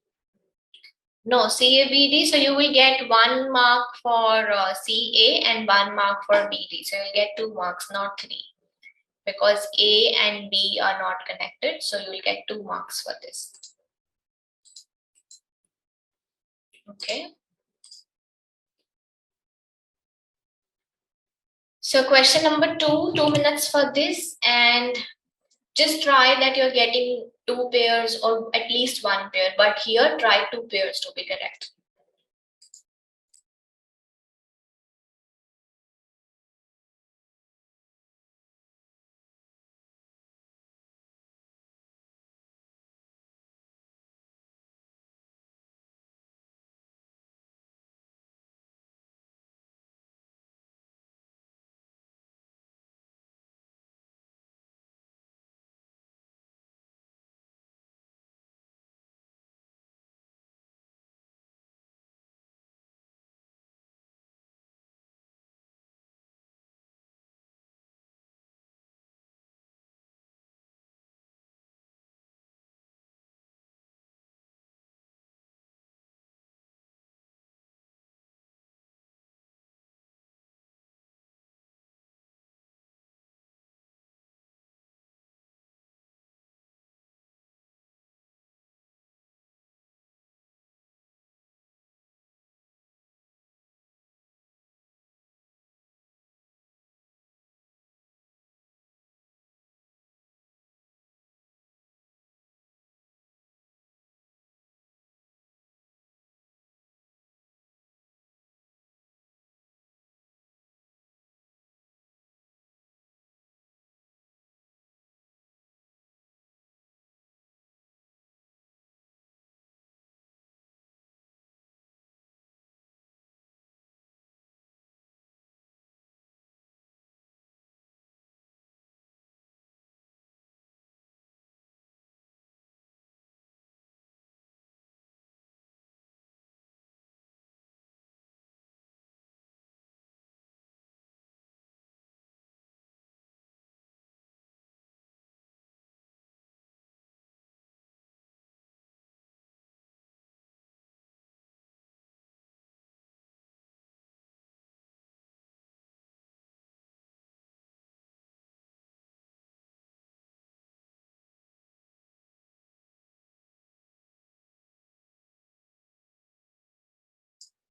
No, CABD, so you will get 1 mark for CA and 1 mark for BD. So you'll get 2 marks, not 3. Because A and B are not connected, so you will get 2 marks for this. Okay. So question number 2, 2 minutes for this, and just try that you're getting 2 pairs or at least 1 pair, but here try 2 pairs to be correct.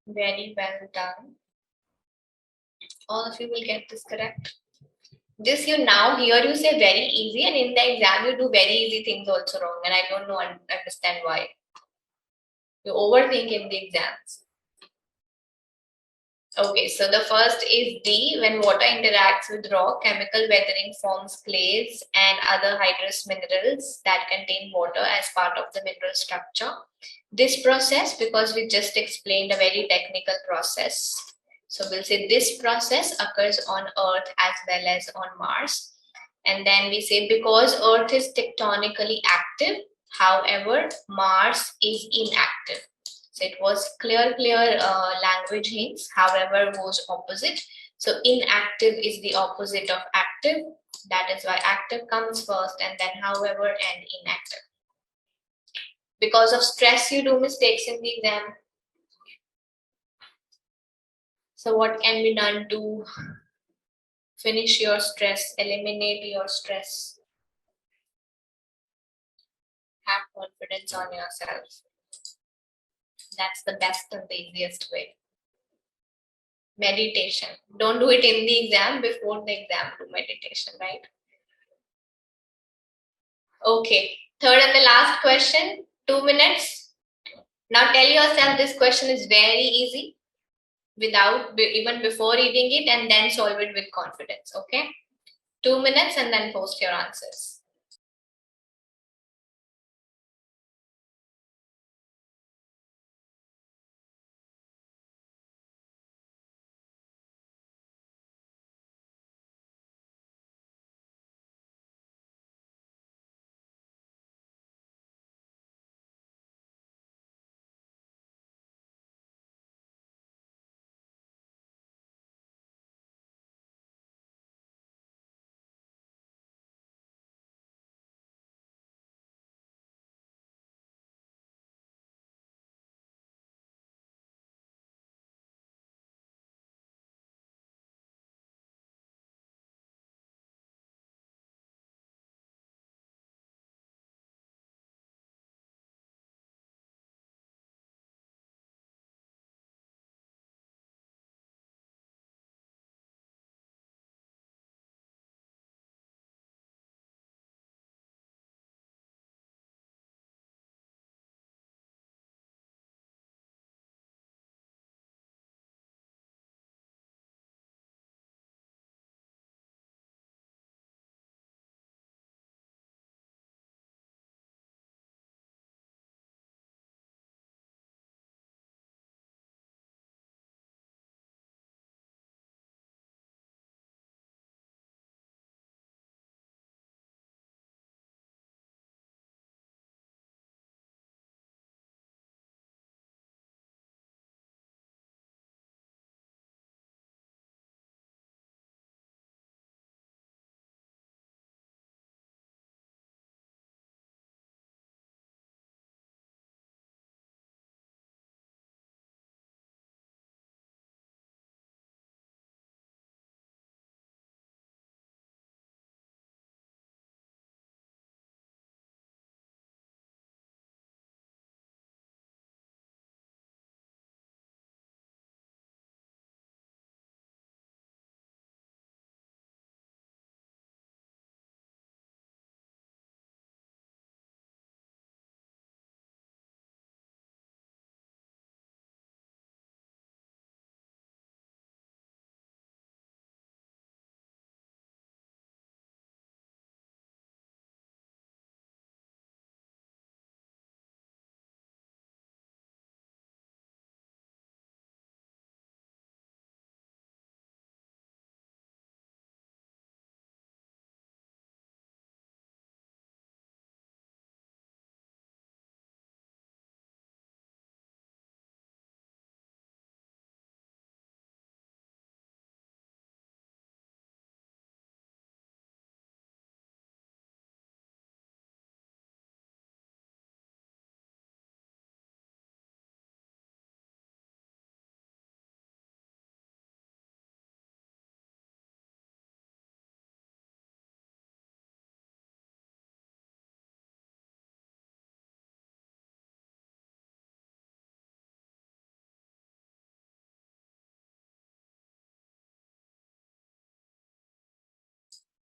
Very well done. All of you will get this correct. Just you now here you say very easy, and in the exam you do very easy things also wrong, and I don't know understand why. You overthink in the exams. Okay, so the first is D. When water interacts with rock, chemical weathering forms clays and other hydrous minerals that contain water as part of the mineral structure. This process, because we just explained a very technical process, so we'll say this process occurs on Earth as well as on Mars. And then we say because Earth is tectonically active, however, Mars is inactive. So it was clear language hints, however, was opposite. So inactive is the opposite of active. That is why active comes first and then however and inactive. Because of stress, you do mistakes in the exam. So what can be done to finish your stress, eliminate your stress? Have confidence on yourself. That's the best and the easiest way. Meditation. Don't do it in the exam. Before the exam, do meditation, right? Okay. Third and the last question. 2 minutes. Now tell yourself this question is very easy without even before reading it, and then solve it with confidence. Okay. 2 minutes and then post your answers.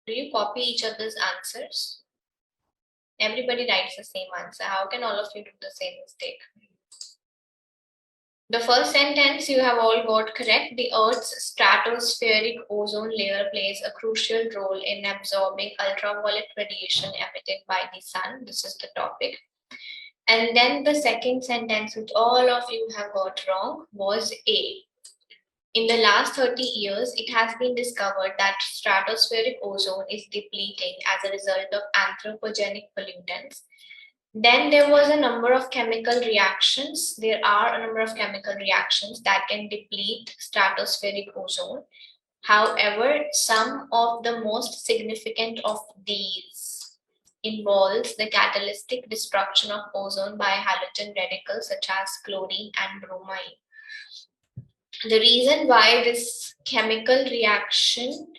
Do you copy each other's answers? Everybody writes the same answer. How can all of you do the same mistake? The first sentence you have all got correct. The Earth's stratospheric ozone layer plays a crucial role in absorbing ultraviolet radiation emitted by the sun. This is the topic. And then the second sentence, which all of you have got wrong, was A. In the last 30 years, it has been discovered that stratospheric ozone is depleting as a result of anthropogenic pollutants. Then there was a number of chemical reactions. There are a number of chemical reactions that can deplete stratospheric ozone. However, some of the most significant of these involves the catalytic destruction of ozone by halogen radicals such as chlorine and bromine. The reason why this chemical reaction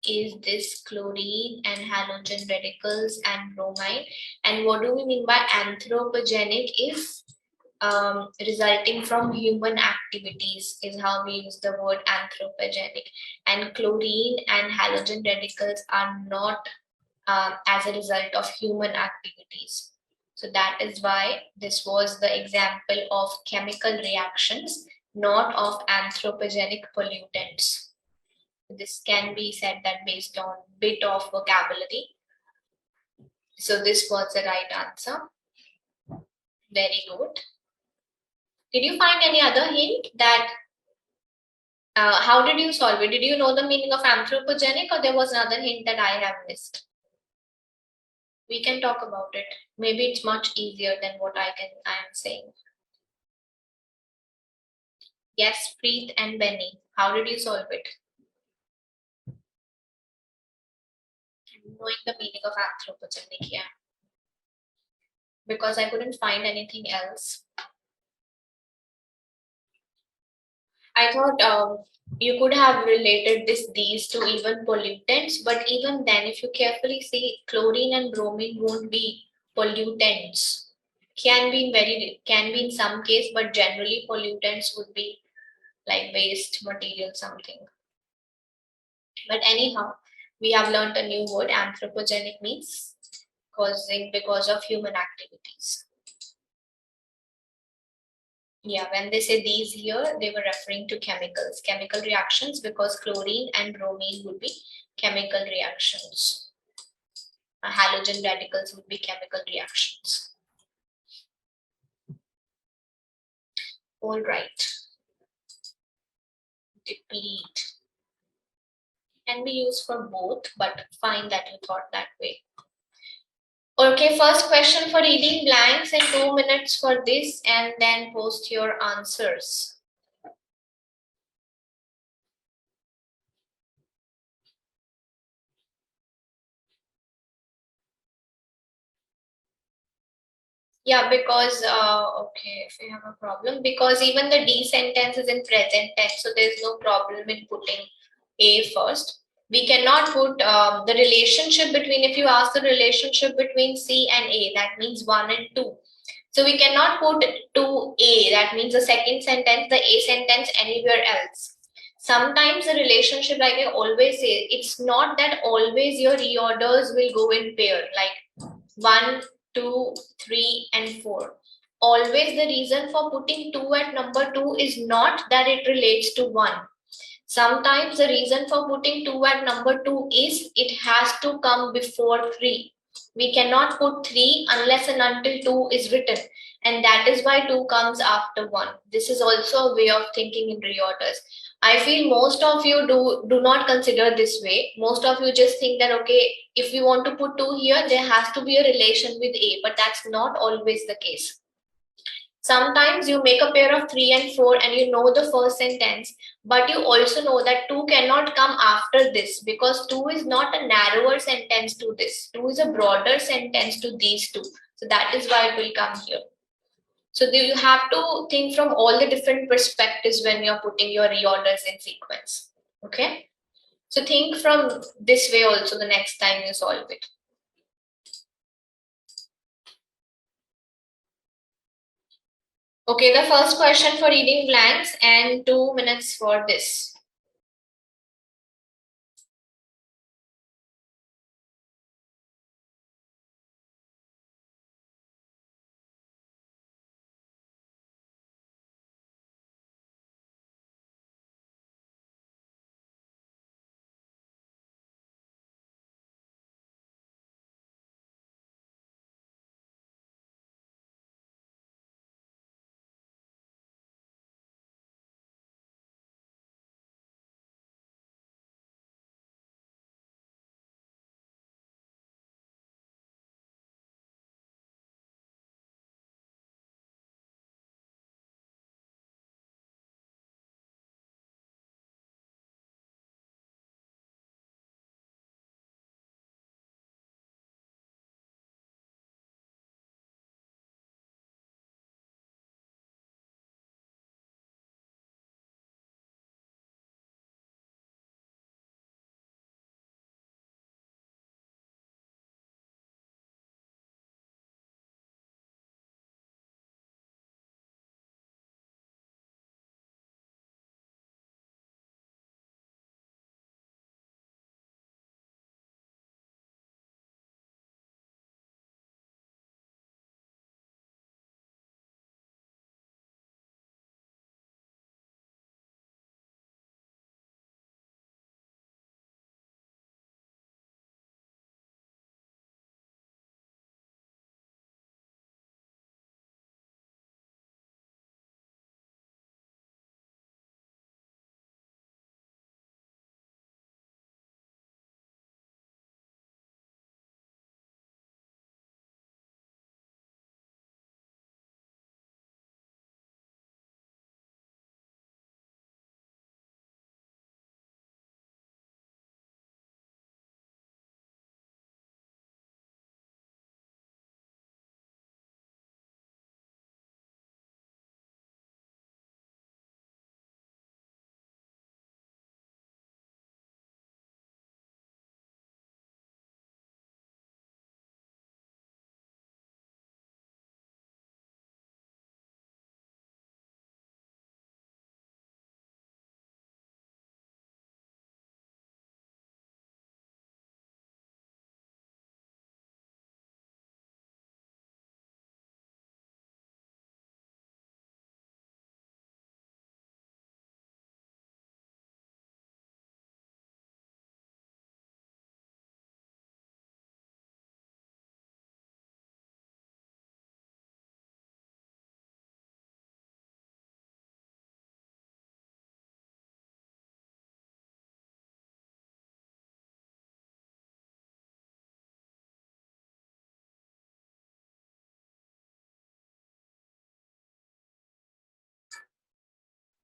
is this chlorine and halogen radicals and bromine, and what do we mean by anthropogenic is resulting from human activities is how we use the word anthropogenic, and chlorine and halogen radicals are not as a result of human activities. So that is why this was the example of chemical reactions, not of anthropogenic pollutants. This can be said that based on bit of vocabulary. So this was the right answer. Very good. Did you find any other hint that how did you solve it? Did you know the meaning of anthropogenic, or there was another hint that I have missed? We can talk about it. Maybe it's much easier than what I am saying. Yes, Preet and Benny, how did you solve it? Knowing the meaning of anthropogenic, yeah. Because I couldn't find anything else. I thought you could have related these to even pollutants, but even then, if you carefully see, chlorine and bromine won't be pollutants. Can be in some case, but generally pollutants would be like waste material something. But anyhow, we have learned a new word. Anthropogenic means causing because of human activities. Yeah, when they say these here, they were referring to chemicals, chemical reactions, because chlorine and bromine would be chemical reactions. Halogen radicals would be chemical reactions. All right. Deplete can be used for both, but fine that you thought that way. Okay, first question for reading blanks and 2 minutes for this, and then post your answers. Yeah, because, okay, if you have a problem, because even the D sentence is in present tense, so there's no problem in putting A first. We cannot put the relationship between, if you ask the relationship between C and A, that means 1 and 2. So we cannot put 2A, that means the second sentence, the A sentence anywhere else. Sometimes the relationship, like I always say, it's not that always your reorders will go in pair, like 1, 2, 3, and 4. Always the reason for putting 2 at number 2 is not that it relates to 1. Sometimes the reason for putting 2 at number 2 is it has to come before 3. We cannot put 3 unless and until 2 is written. And that is why 2 comes after 1. This is also a way of thinking in reorders. I feel most of you do not consider this way. Most of you just think that, okay, if you want to put 2 here, there has to be a relation with A, but that's not always the case. Sometimes you make a pair of 3 and 4 and you know the first sentence, but you also know that 2 cannot come after this because 2 is not a narrower sentence to this. 2 is a broader sentence to these two. So that is why it will come here. So you have to think from all the different perspectives when you're putting your reorders in sequence. Okay? So think from this way also the next time you solve it. Okay, the first question for reading blanks and 2 minutes for this.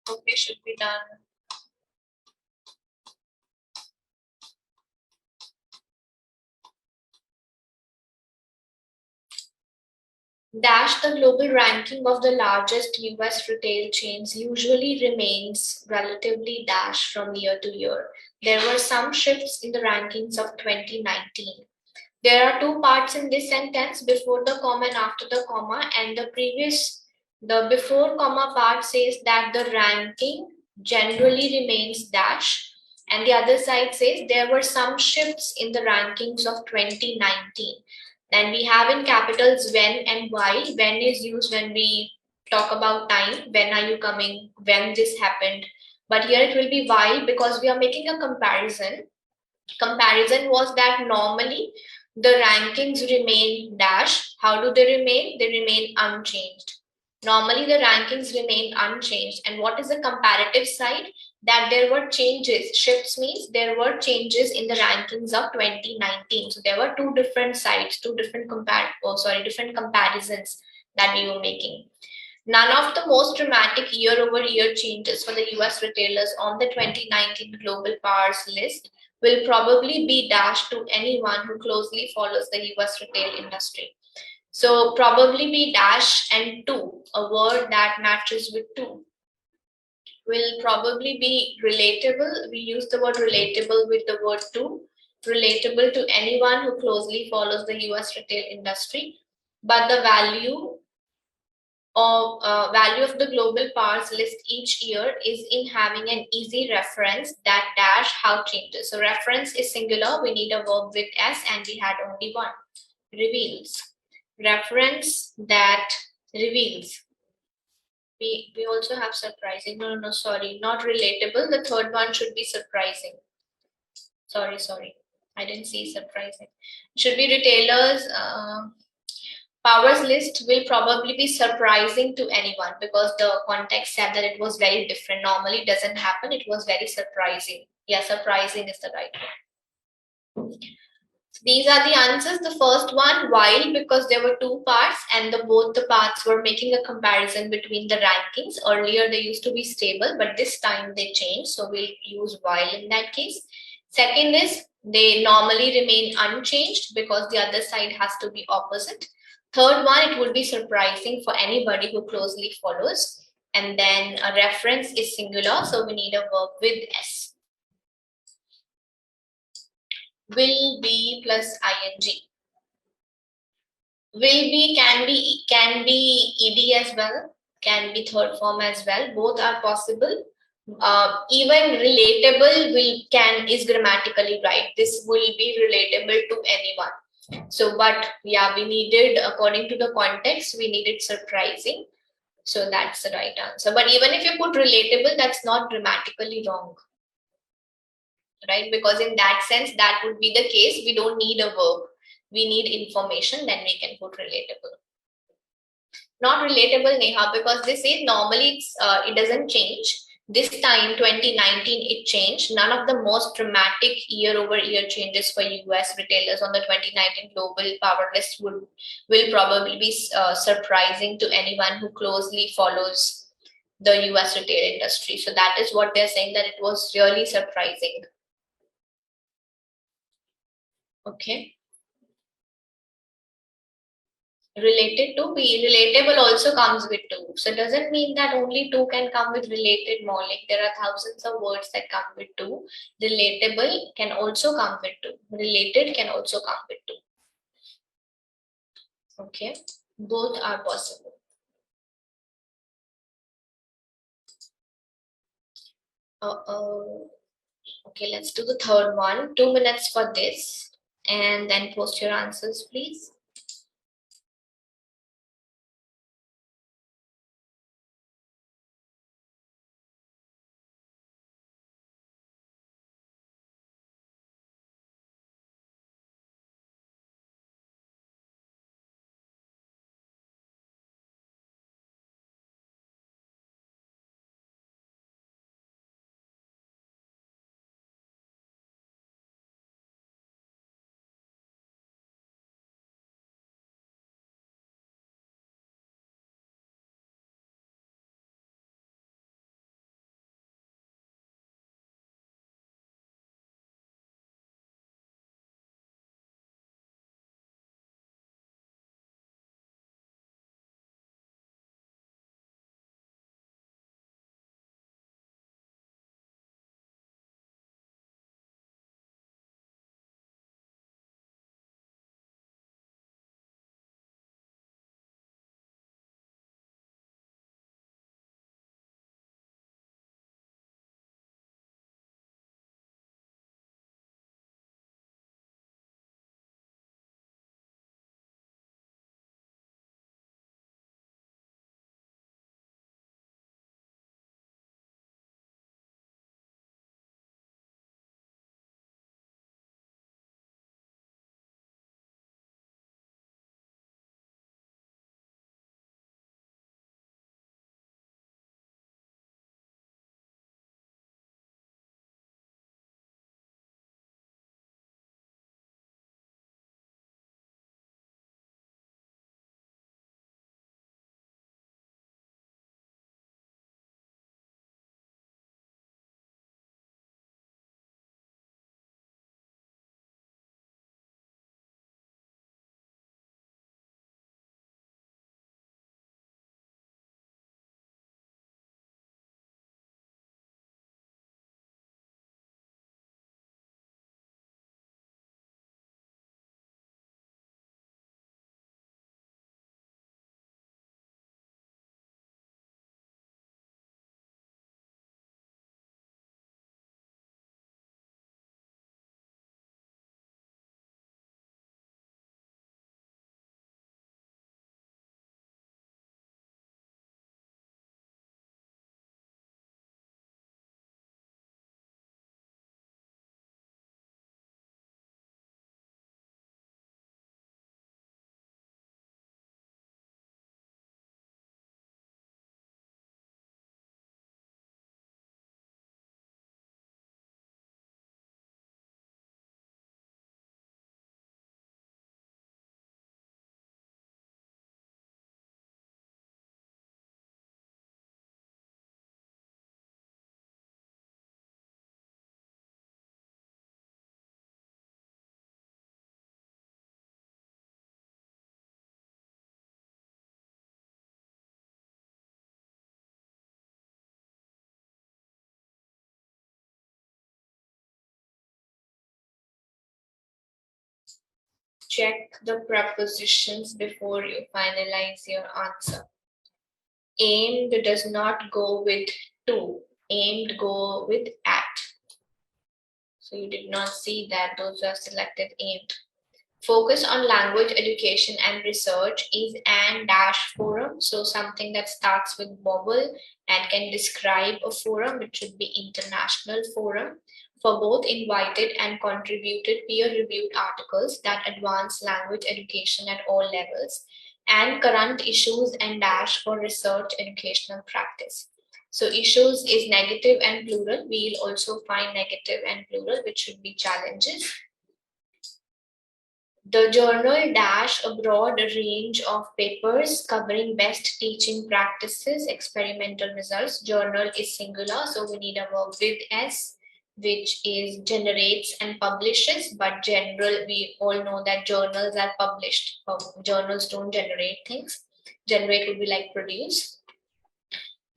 Okay, should be done. Dash the global ranking of the largest US retail chains usually remains relatively dash from year to year. There were some shifts in the rankings of 2019. There are two parts in this sentence, before the comma and after the comma, and the before comma part says that the ranking generally remains dash, and the other side says there were some shifts in the rankings of 2019. Then we have in capitals when and why. When is used when we talk about time. When are you coming? When this happened. But here it will be while because we are making a comparison. Comparison was that normally the rankings remain dash. How do they remain? They remain unchanged. Normally the rankings remain unchanged. And what is the comparative side? That there were changes. Shifts means there were changes in the rankings of 2019. So there were two different sides, different comparisons that we were making. None of the most dramatic year-over-year changes for the US retailers on the 2019 Global Powers list will probably be dashed to anyone who closely follows the US retail industry. So probably be dash and to, a word that matches with to, will probably be relatable. We use the word relatable with the word to, relatable to anyone who closely follows the US retail industry. But the value of the global powers list each year is in having an easy reference that dash how changes. So reference is singular, we need a verb with s, and we had only one. Reveals. Reference that reveals. We also have surprising. No, sorry, not relatable. The third one should be surprising. Sorry. I didn't see surprising. Should be retailers. Powers list will probably be surprising to anyone because the context said that it was very different. Normally it doesn't happen. It was very surprising. Yeah, surprising is the right one. These are the answers. The first one, while, because there were two parts and both the parts were making a comparison between the rankings. Earlier they used to be stable, but this time they changed. So we'll use while in that case. Second is they normally remain unchanged because the other side has to be opposite. Third one, it would be surprising for anybody who closely follows. And then a reference is singular, so we need a verb with s. Will be plus ing. Will be can be ed as well, can be third form as well. Both are possible. Even relatable is grammatically right. This will be relatable to anyone. So, but yeah, we needed, according to the context, we needed surprising. So that's the right answer. But even if you put relatable, that's not grammatically wrong, right? Because in that sense, that would be the case. We don't need a verb. We need information, then we can put relatable. Not relatable, Neha, because this is normally it doesn't change. This time, 2019, it changed. None of the most dramatic year-over-year changes for US retailers on the 2019 global power list will probably be surprising to anyone who closely follows the US retail industry. So that is what they're saying, that it was really surprising. Okay. Related to be relatable also comes with to. So it doesn't mean that only to can come with related, Maulik. There are thousands of words that come with to. Relatable can also come with to. Related can also come with to. Okay, both are possible. Okay, let's do the third one. 2 minutes for this, and then post your answers, please. check the prepositions before you finalize your answer. Aimed does not go with to. Aimed go with at. So you did not see that those are selected aimed. Focus on language education and research is an dash forum. So something that starts with vowel and can describe a forum. It should be international forum for both invited and contributed peer-reviewed articles that advance language education at all levels, and current issues and dash for research educational practice. So issues is negative and plural. We'll also find negative and plural, which should be challenges. The journal dash a broad range of papers covering best teaching practices, experimental results. Journal is singular, so we need a verb with s, which is generates and publishes, but general, we all know that journals are published. Journals don't generate things. Generate would be like produce.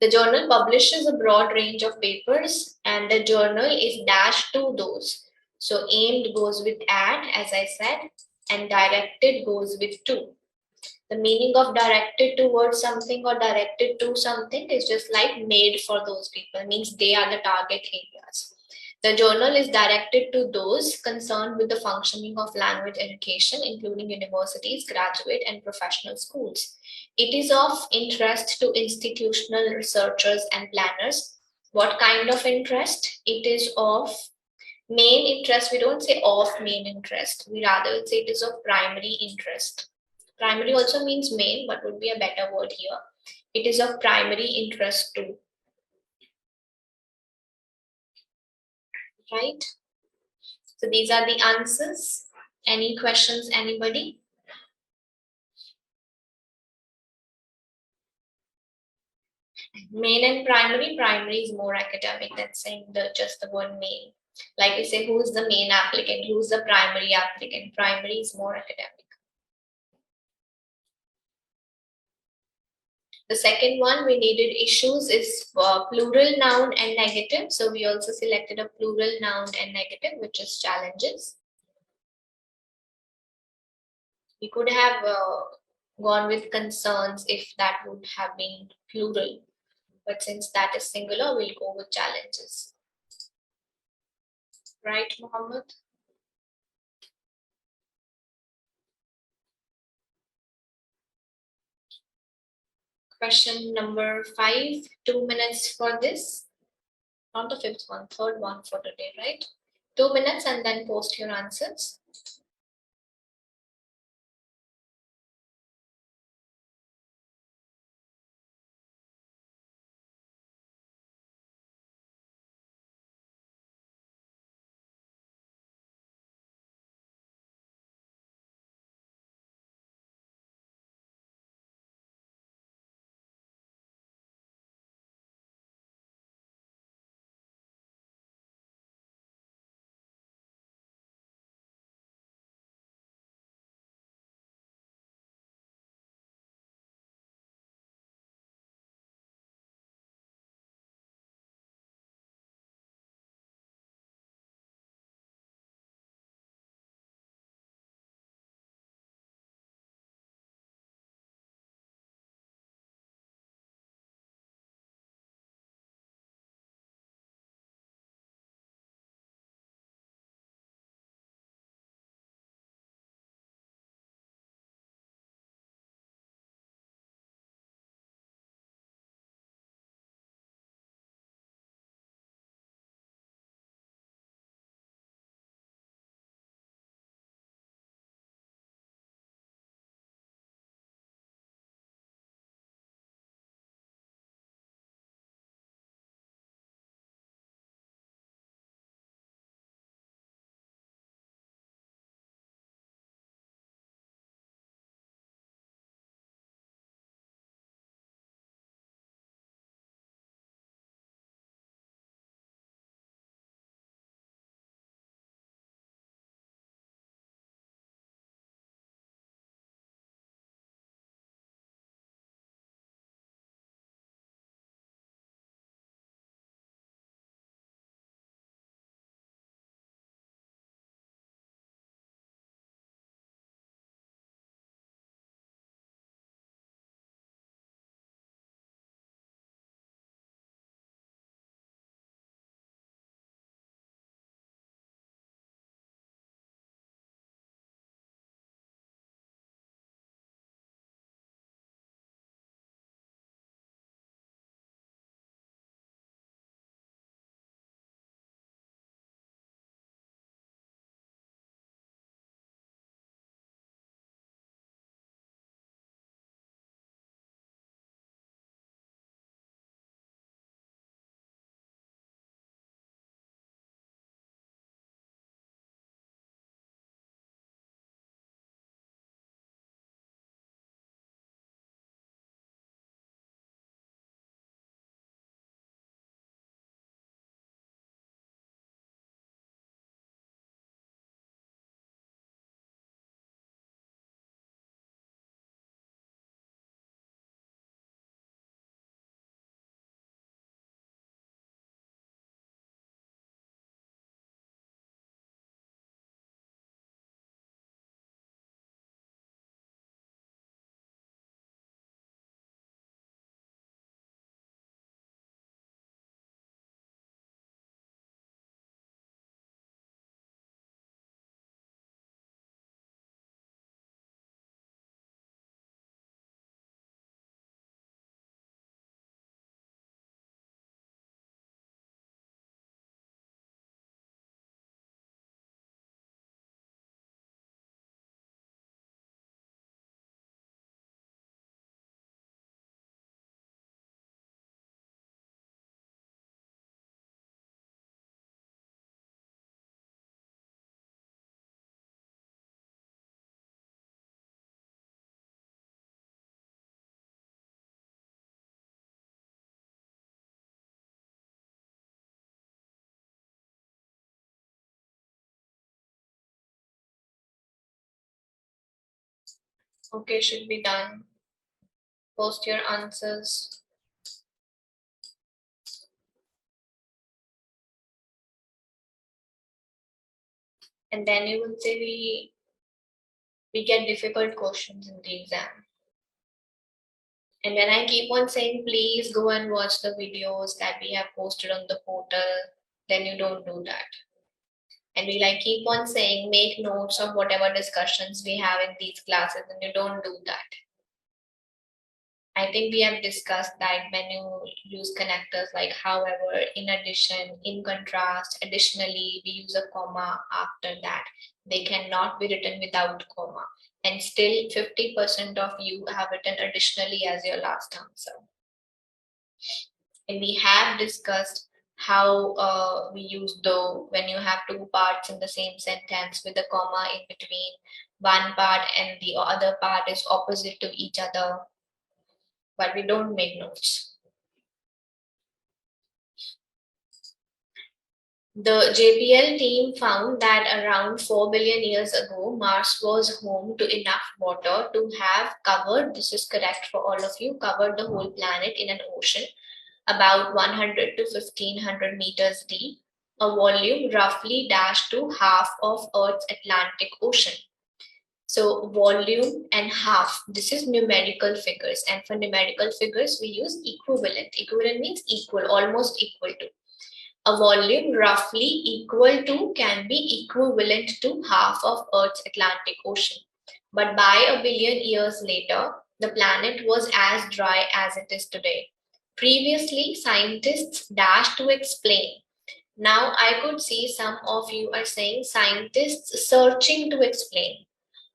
The journal publishes a broad range of papers, and the journal is dashed to those. So aimed goes with at, as I said, and directed goes with to. The meaning of directed towards something or directed to something is just like made for those people, means they are the target areas. The journal is directed to those concerned with the functioning of language education, including universities, graduate and professional schools. It is of interest to institutional researchers and planners. What kind of interest? It is of main interest. We don't say of main interest. We rather would say it is of primary interest. Primary also means main, but would be a better word here. It is of primary interest too. Right? So these are the answers. Any questions, anybody? Main and primary. Primary is more academic than saying just the word main. Like we say, who's the main applicant, who's the primary applicant. Primary is more academic. The second one we needed issues is plural noun and negative. So we also selected a plural noun and negative, which is challenges. We could have gone with concerns if that would have been plural. But since that is singular, we'll go with challenges. Right, Mohammed? Question number 5, 2 minutes for this. Not the fifth one, third one for today, right? 2 minutes and then post your answers. Okay, should be done. Post your answers. And then you will say we get difficult questions in the exam. And when I keep on saying, please go and watch the videos that we have posted on the portal, then you don't do that. And we keep on saying, make notes of whatever discussions we have in these classes, and you don't do that. I think we have discussed that when you use connectors like however, in addition, in contrast, additionally, we use a comma after that. They cannot be written without comma. And still 50% of you have written additionally as your last answer. And we have discussed how we use though when you have two parts in the same sentence with a comma in between. One part and the other part is opposite to each other, but we don't make notes. The JPL team found that around 4 billion years ago, Mars was home to enough water to have covered, this is correct for all of you, covered the whole planet in an ocean about 100 to 1500 meters deep, a volume roughly dashed to half of Earth's Atlantic Ocean. So volume and half, this is numerical figures. And for numerical figures, we use equivalent. Equivalent means equal, almost equal to. A volume roughly equal to can be equivalent to half of Earth's Atlantic Ocean. But by a billion years later, the planet was as dry as it is today. Previously, scientists dashed to explain. Now I could see some of you are saying scientists searching to explain.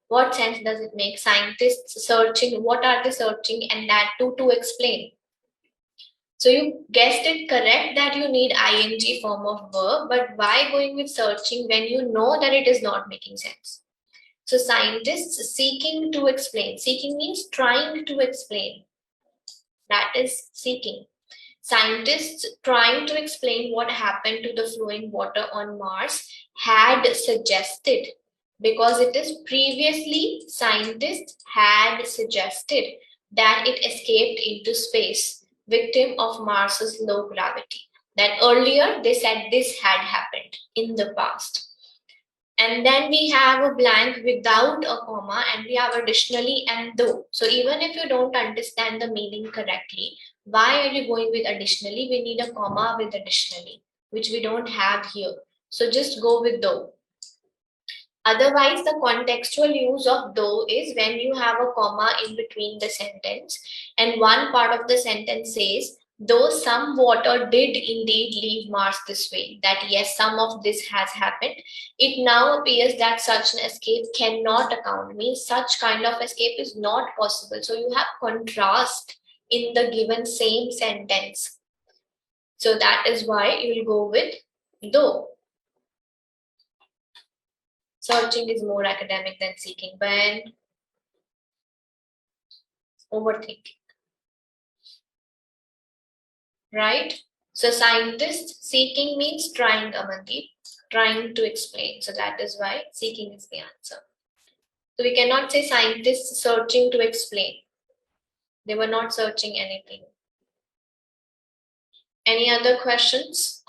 What sense does it make? Scientists searching, what are they searching, and that too to explain? So you guessed it correct that you need ing form of verb, but why going with searching when you know that it is not making sense? So scientists seeking to explain. Seeking means trying to explain. That is seeking. Scientists trying to explain what happened to the flowing water on Mars had suggested, because it is previously scientists had suggested that it escaped into space, victim of Mars's low gravity. That earlier they said this had happened in the past. And then we have a blank without a comma, and we have additionally and though. So even if you don't understand the meaning correctly, why are you going with additionally? We need a comma with additionally, which we don't have here. So just go with though. Otherwise, the contextual use of though is when you have a comma in between the sentence and one part of the sentence says, though some water did indeed leave Mars this way, that yes, some of this has happened, it now appears that such an escape cannot account, means such kind of escape is not possible. So you have contrast in the given same sentence. So that is why you will go with though. Searching is more academic than seeking, but overthinking. Right? So scientists seeking means trying, Amandeep, trying to explain. So that is why seeking is the answer. So we cannot say scientists searching to explain. They were not searching anything. Any other questions?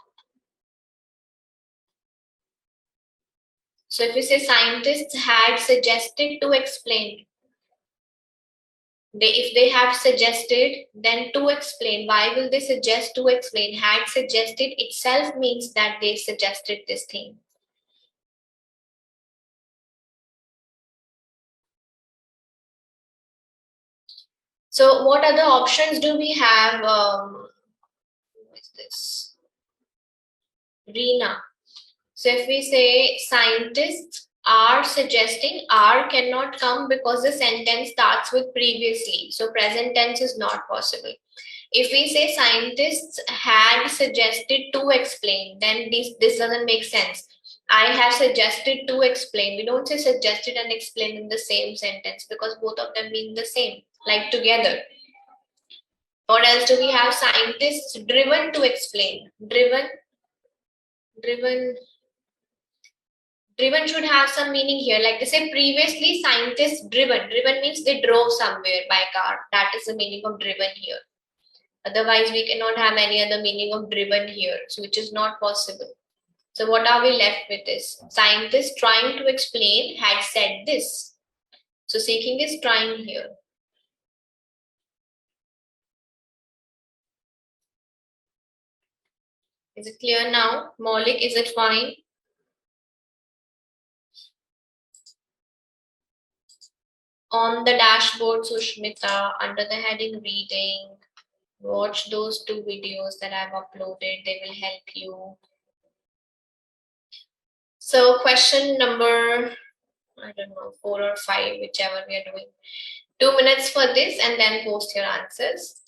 So if we say scientists had suggested to explain, if they have suggested, then to explain. Why will they suggest to explain? Had suggested itself means that they suggested this thing. So what other options do we have? Who is this? Reena. So if we say scientists are suggesting, are cannot come because the sentence starts with previously. So present tense is not possible. If we say scientists had suggested to explain, then this doesn't make sense. I have suggested to explain. We don't say suggested and explain in the same sentence because both of them mean the same, like together. What else do we have? Scientists driven to explain. Driven Driven should have some meaning here. Like they say previously scientists driven. Driven means they drove somewhere by car. That is the meaning of driven here. Otherwise, we cannot have any other meaning of driven here, so which is not possible. So what are we left with is scientists trying to explain had said this. So seeking is trying here. Is it clear now? Maulik, is it fine? On the dashboard, Sushmita, under the heading reading, watch those 2 videos that I've uploaded. They will help you. So question number, I don't know, 4 or 5, whichever we are doing. 2 minutes for this and then post your answers.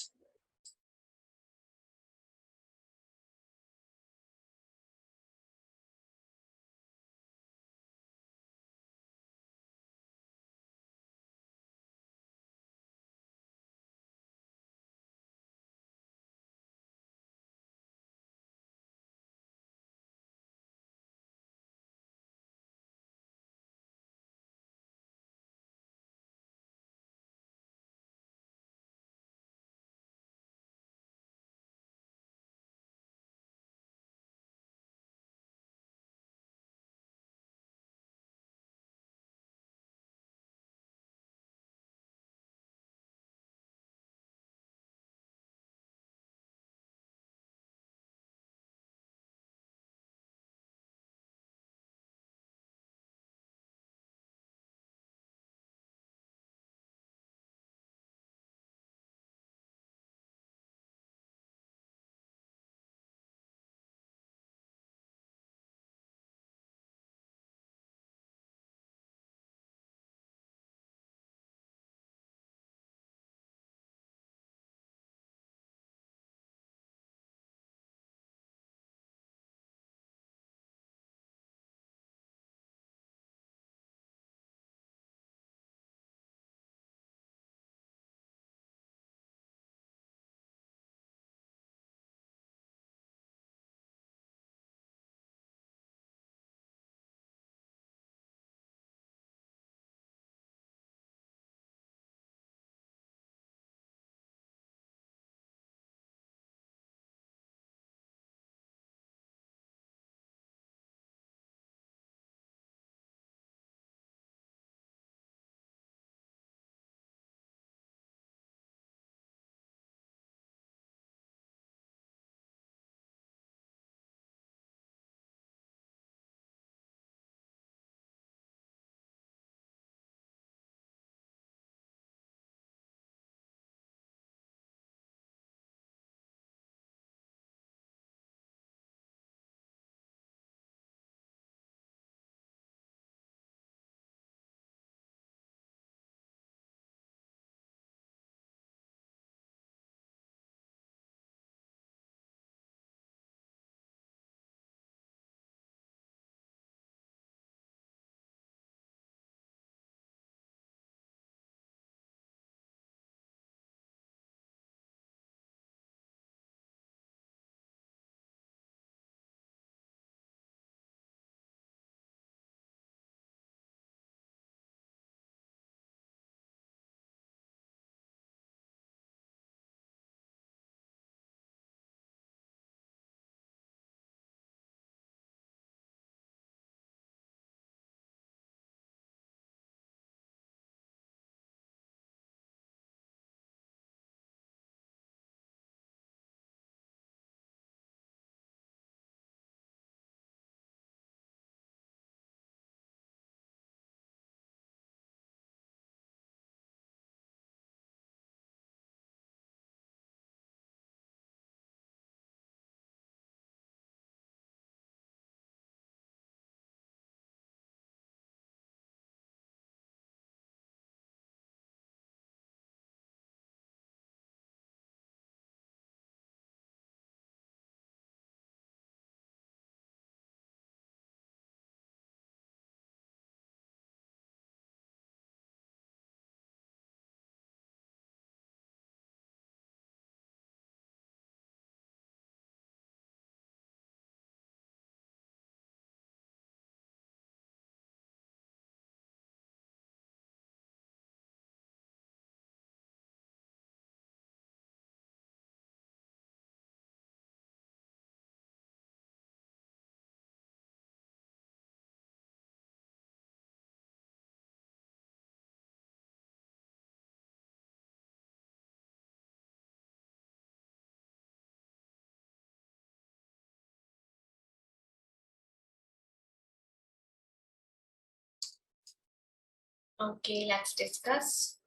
Okay, let's discuss.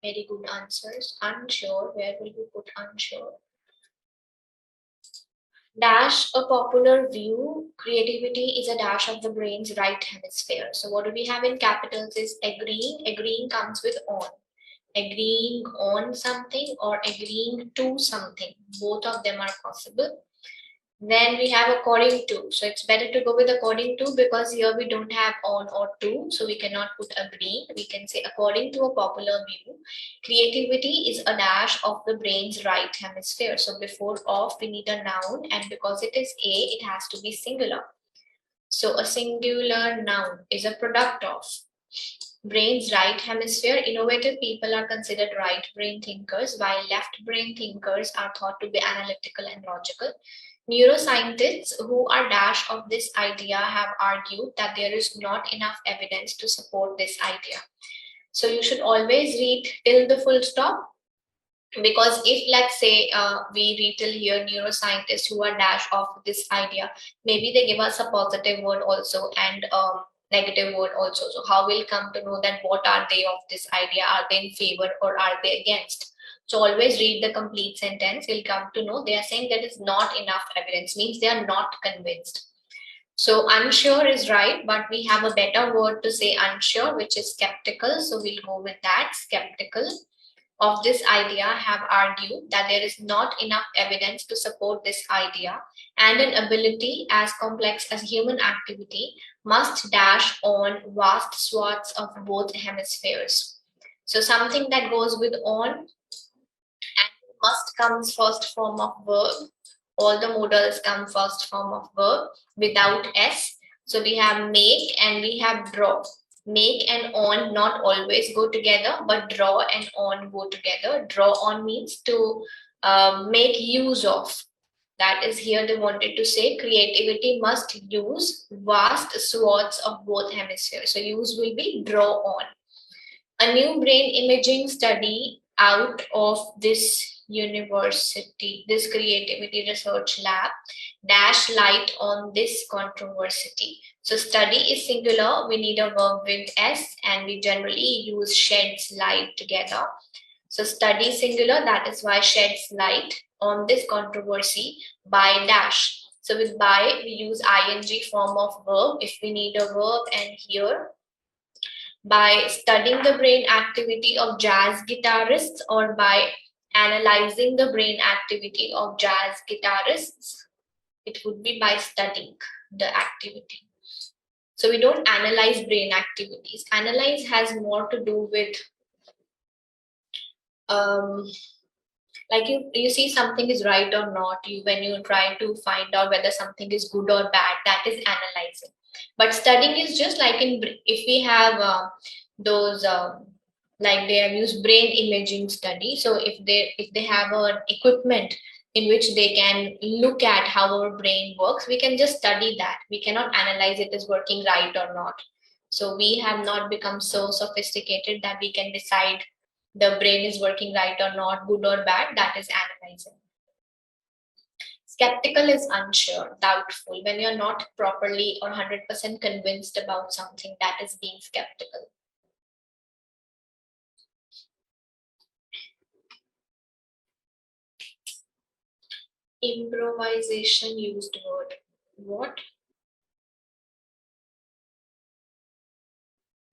Very good answers. Unsure, where will we put unsure? Dash, a popular view. Creativity is a dash of the brain's right hemisphere. So what do we have in capitals is agreeing. Agreeing comes with on. Agreeing on something or agreeing to something. Both of them are possible. Then we have according to. So it's better to go with according to, because here we don't have on or to. So we cannot put agree. We can say according to a popular view, creativity is a dash of the brain's right hemisphere. So before of we need a noun, and because it is a, it has to be singular. So a singular noun is a product of brain's right hemisphere. Innovative people are considered right brain thinkers, while left brain thinkers are thought to be analytical and logical. Neuroscientists who are dash of this idea have argued that there is not enough evidence to support this idea. So you should always read till the full stop, because if let's say we read till here neuroscientists who are dash of this idea, maybe they give us a positive word also and negative word also. So how we'll come to know that what are they of this idea? Are they in favor or are they against? So always read the complete sentence. We'll come to know they are saying that is not enough evidence, means they are not convinced. So unsure is right, but we have a better word to say unsure, which is skeptical. So we'll go with that. Skeptical of this idea have argued that there is not enough evidence to support this idea, and an ability as complex as human activity must dash on vast swaths of both hemispheres. So something that goes with on, and must comes first form of verb. All the modals come first form of verb without s. So we have make and we have draw. Make and on not always go together, but draw and on go together. Draw on means to make use of. That is, here they wanted to say creativity must use vast swaths of both hemispheres. So use will be draw on. A new brain imaging study out of this university, this creativity research lab, dash light on this controversy. So study is singular, we need a verb with s, and we generally use sheds light together. So study singular, that is why sheds light on this controversy by dash. So with by, we use ing form of verb if we need a verb, and here by studying the brain activity of jazz guitarists or by analyzing the brain activity of jazz guitarists, it would be by studying the activity. So we don't analyze brain activities. Analyze has more to do with like you see something is right or not. When you try to find out whether something is good or bad, that is analyzing. But studying is just like if we have those like they have used brain imaging study. So if they have an equipment in which they can look at how our brain works, we can just study that. We cannot analyze it as working right or not. So we have not become so sophisticated that we can decide the brain is working right or not, good or bad. That is analyzing. Skeptical is unsure, doubtful. When you're not properly or 100% convinced about something, that is being skeptical. Improvisation used word. What?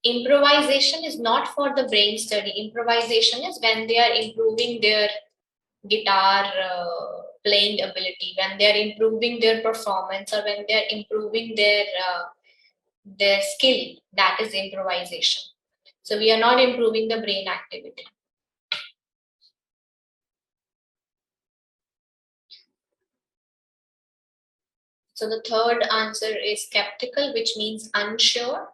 Improvisation is not for the brain study. Improvisation is when they are improving their guitar playing ability, when they are improving their performance, or when they are improving their skill. That is improvisation. So we are not improving the brain activity. So the third answer is skeptical, which means unsure.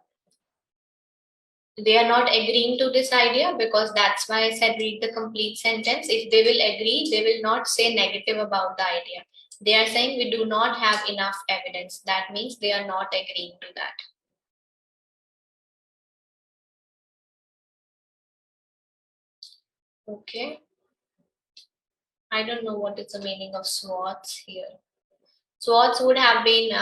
They are not agreeing to this idea, because that's why I said read the complete sentence. If they will agree, they will not say negative about the idea. They are saying we do not have enough evidence. That means they are not agreeing to that. Okay. I don't know what is the meaning of swaths here. Swaths would have been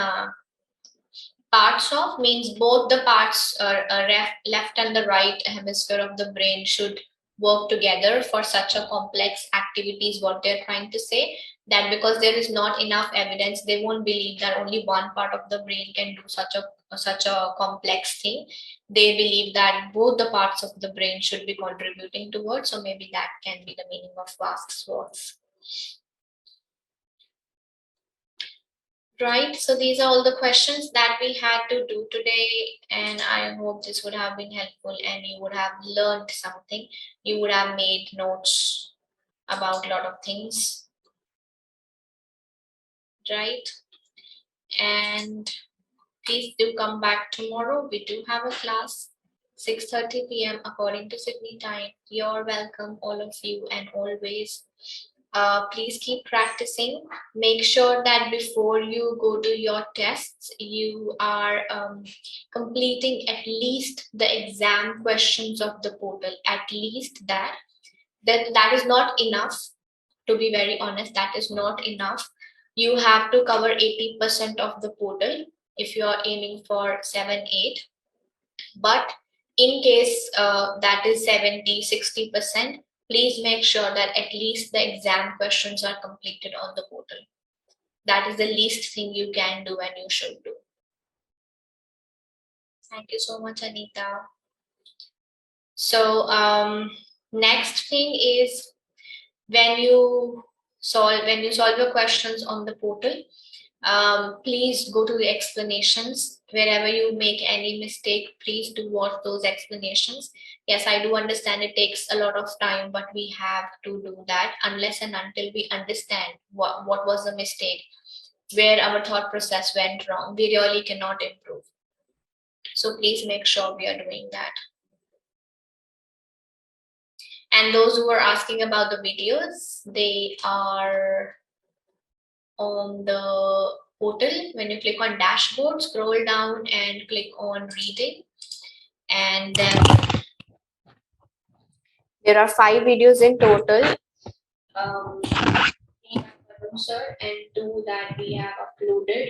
Parts of means both the parts, left and the right hemisphere of the brain should work together for such a complex activity is what they're trying to say. That because there is not enough evidence, they won't believe that only one part of the brain can do such a complex thing. They believe that both the parts of the brain should be contributing towards, so maybe that can be the meaning of vast swaths. Right, so these are all the questions that we had to do today, and I hope this would have been helpful and you would have learned something. You would have made notes about a lot of things, right? And please do come back tomorrow. We do have a class, 6:30 p.m. according to Sydney time. You're welcome, all of you, and always. Please keep practicing. Make sure that before you go to your tests, you are completing at least the exam questions of the portal. At least that. That is not enough. To be very honest, that is not enough. You have to cover 80% of the portal if you are aiming for 7, 8. But in case that is 70, 60%, please make sure that at least the exam questions are completed on the portal. That is the least thing you can do and you should do. Thank you so much, Anita. So next thing is when you solve your questions on the portal, please go to the explanations. Wherever you make any mistake, please do watch those explanations. Yes, I do understand it takes a lot of time, but we have to do that unless and until we understand what was the mistake, where our thought process went wrong. We really cannot improve. So please make sure we are doing that. And those who are asking about the videos, they are on the portal. When you click on dashboard, scroll down and click on reading, and then there are 5 videos in total, 3 and 2 that we have uploaded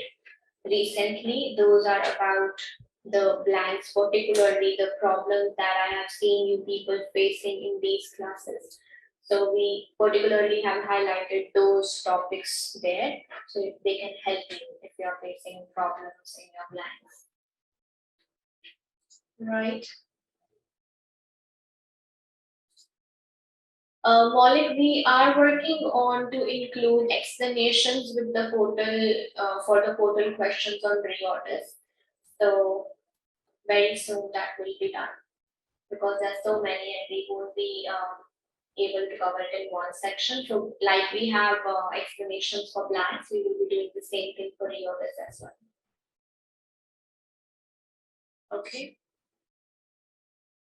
recently. Those are about the blanks, particularly the problems that I have seen you people facing in these classes. So we particularly have highlighted those topics there, so if they can help you if you are facing problems in your blanks. Right. Maulik, we are working on to include explanations with the portal for the portal questions on reorders. So very soon that will be done, because there's so many and we won't be able to cover it in one section. So like we have explanations for blanks, we will be doing the same thing for reorders as well. Okay.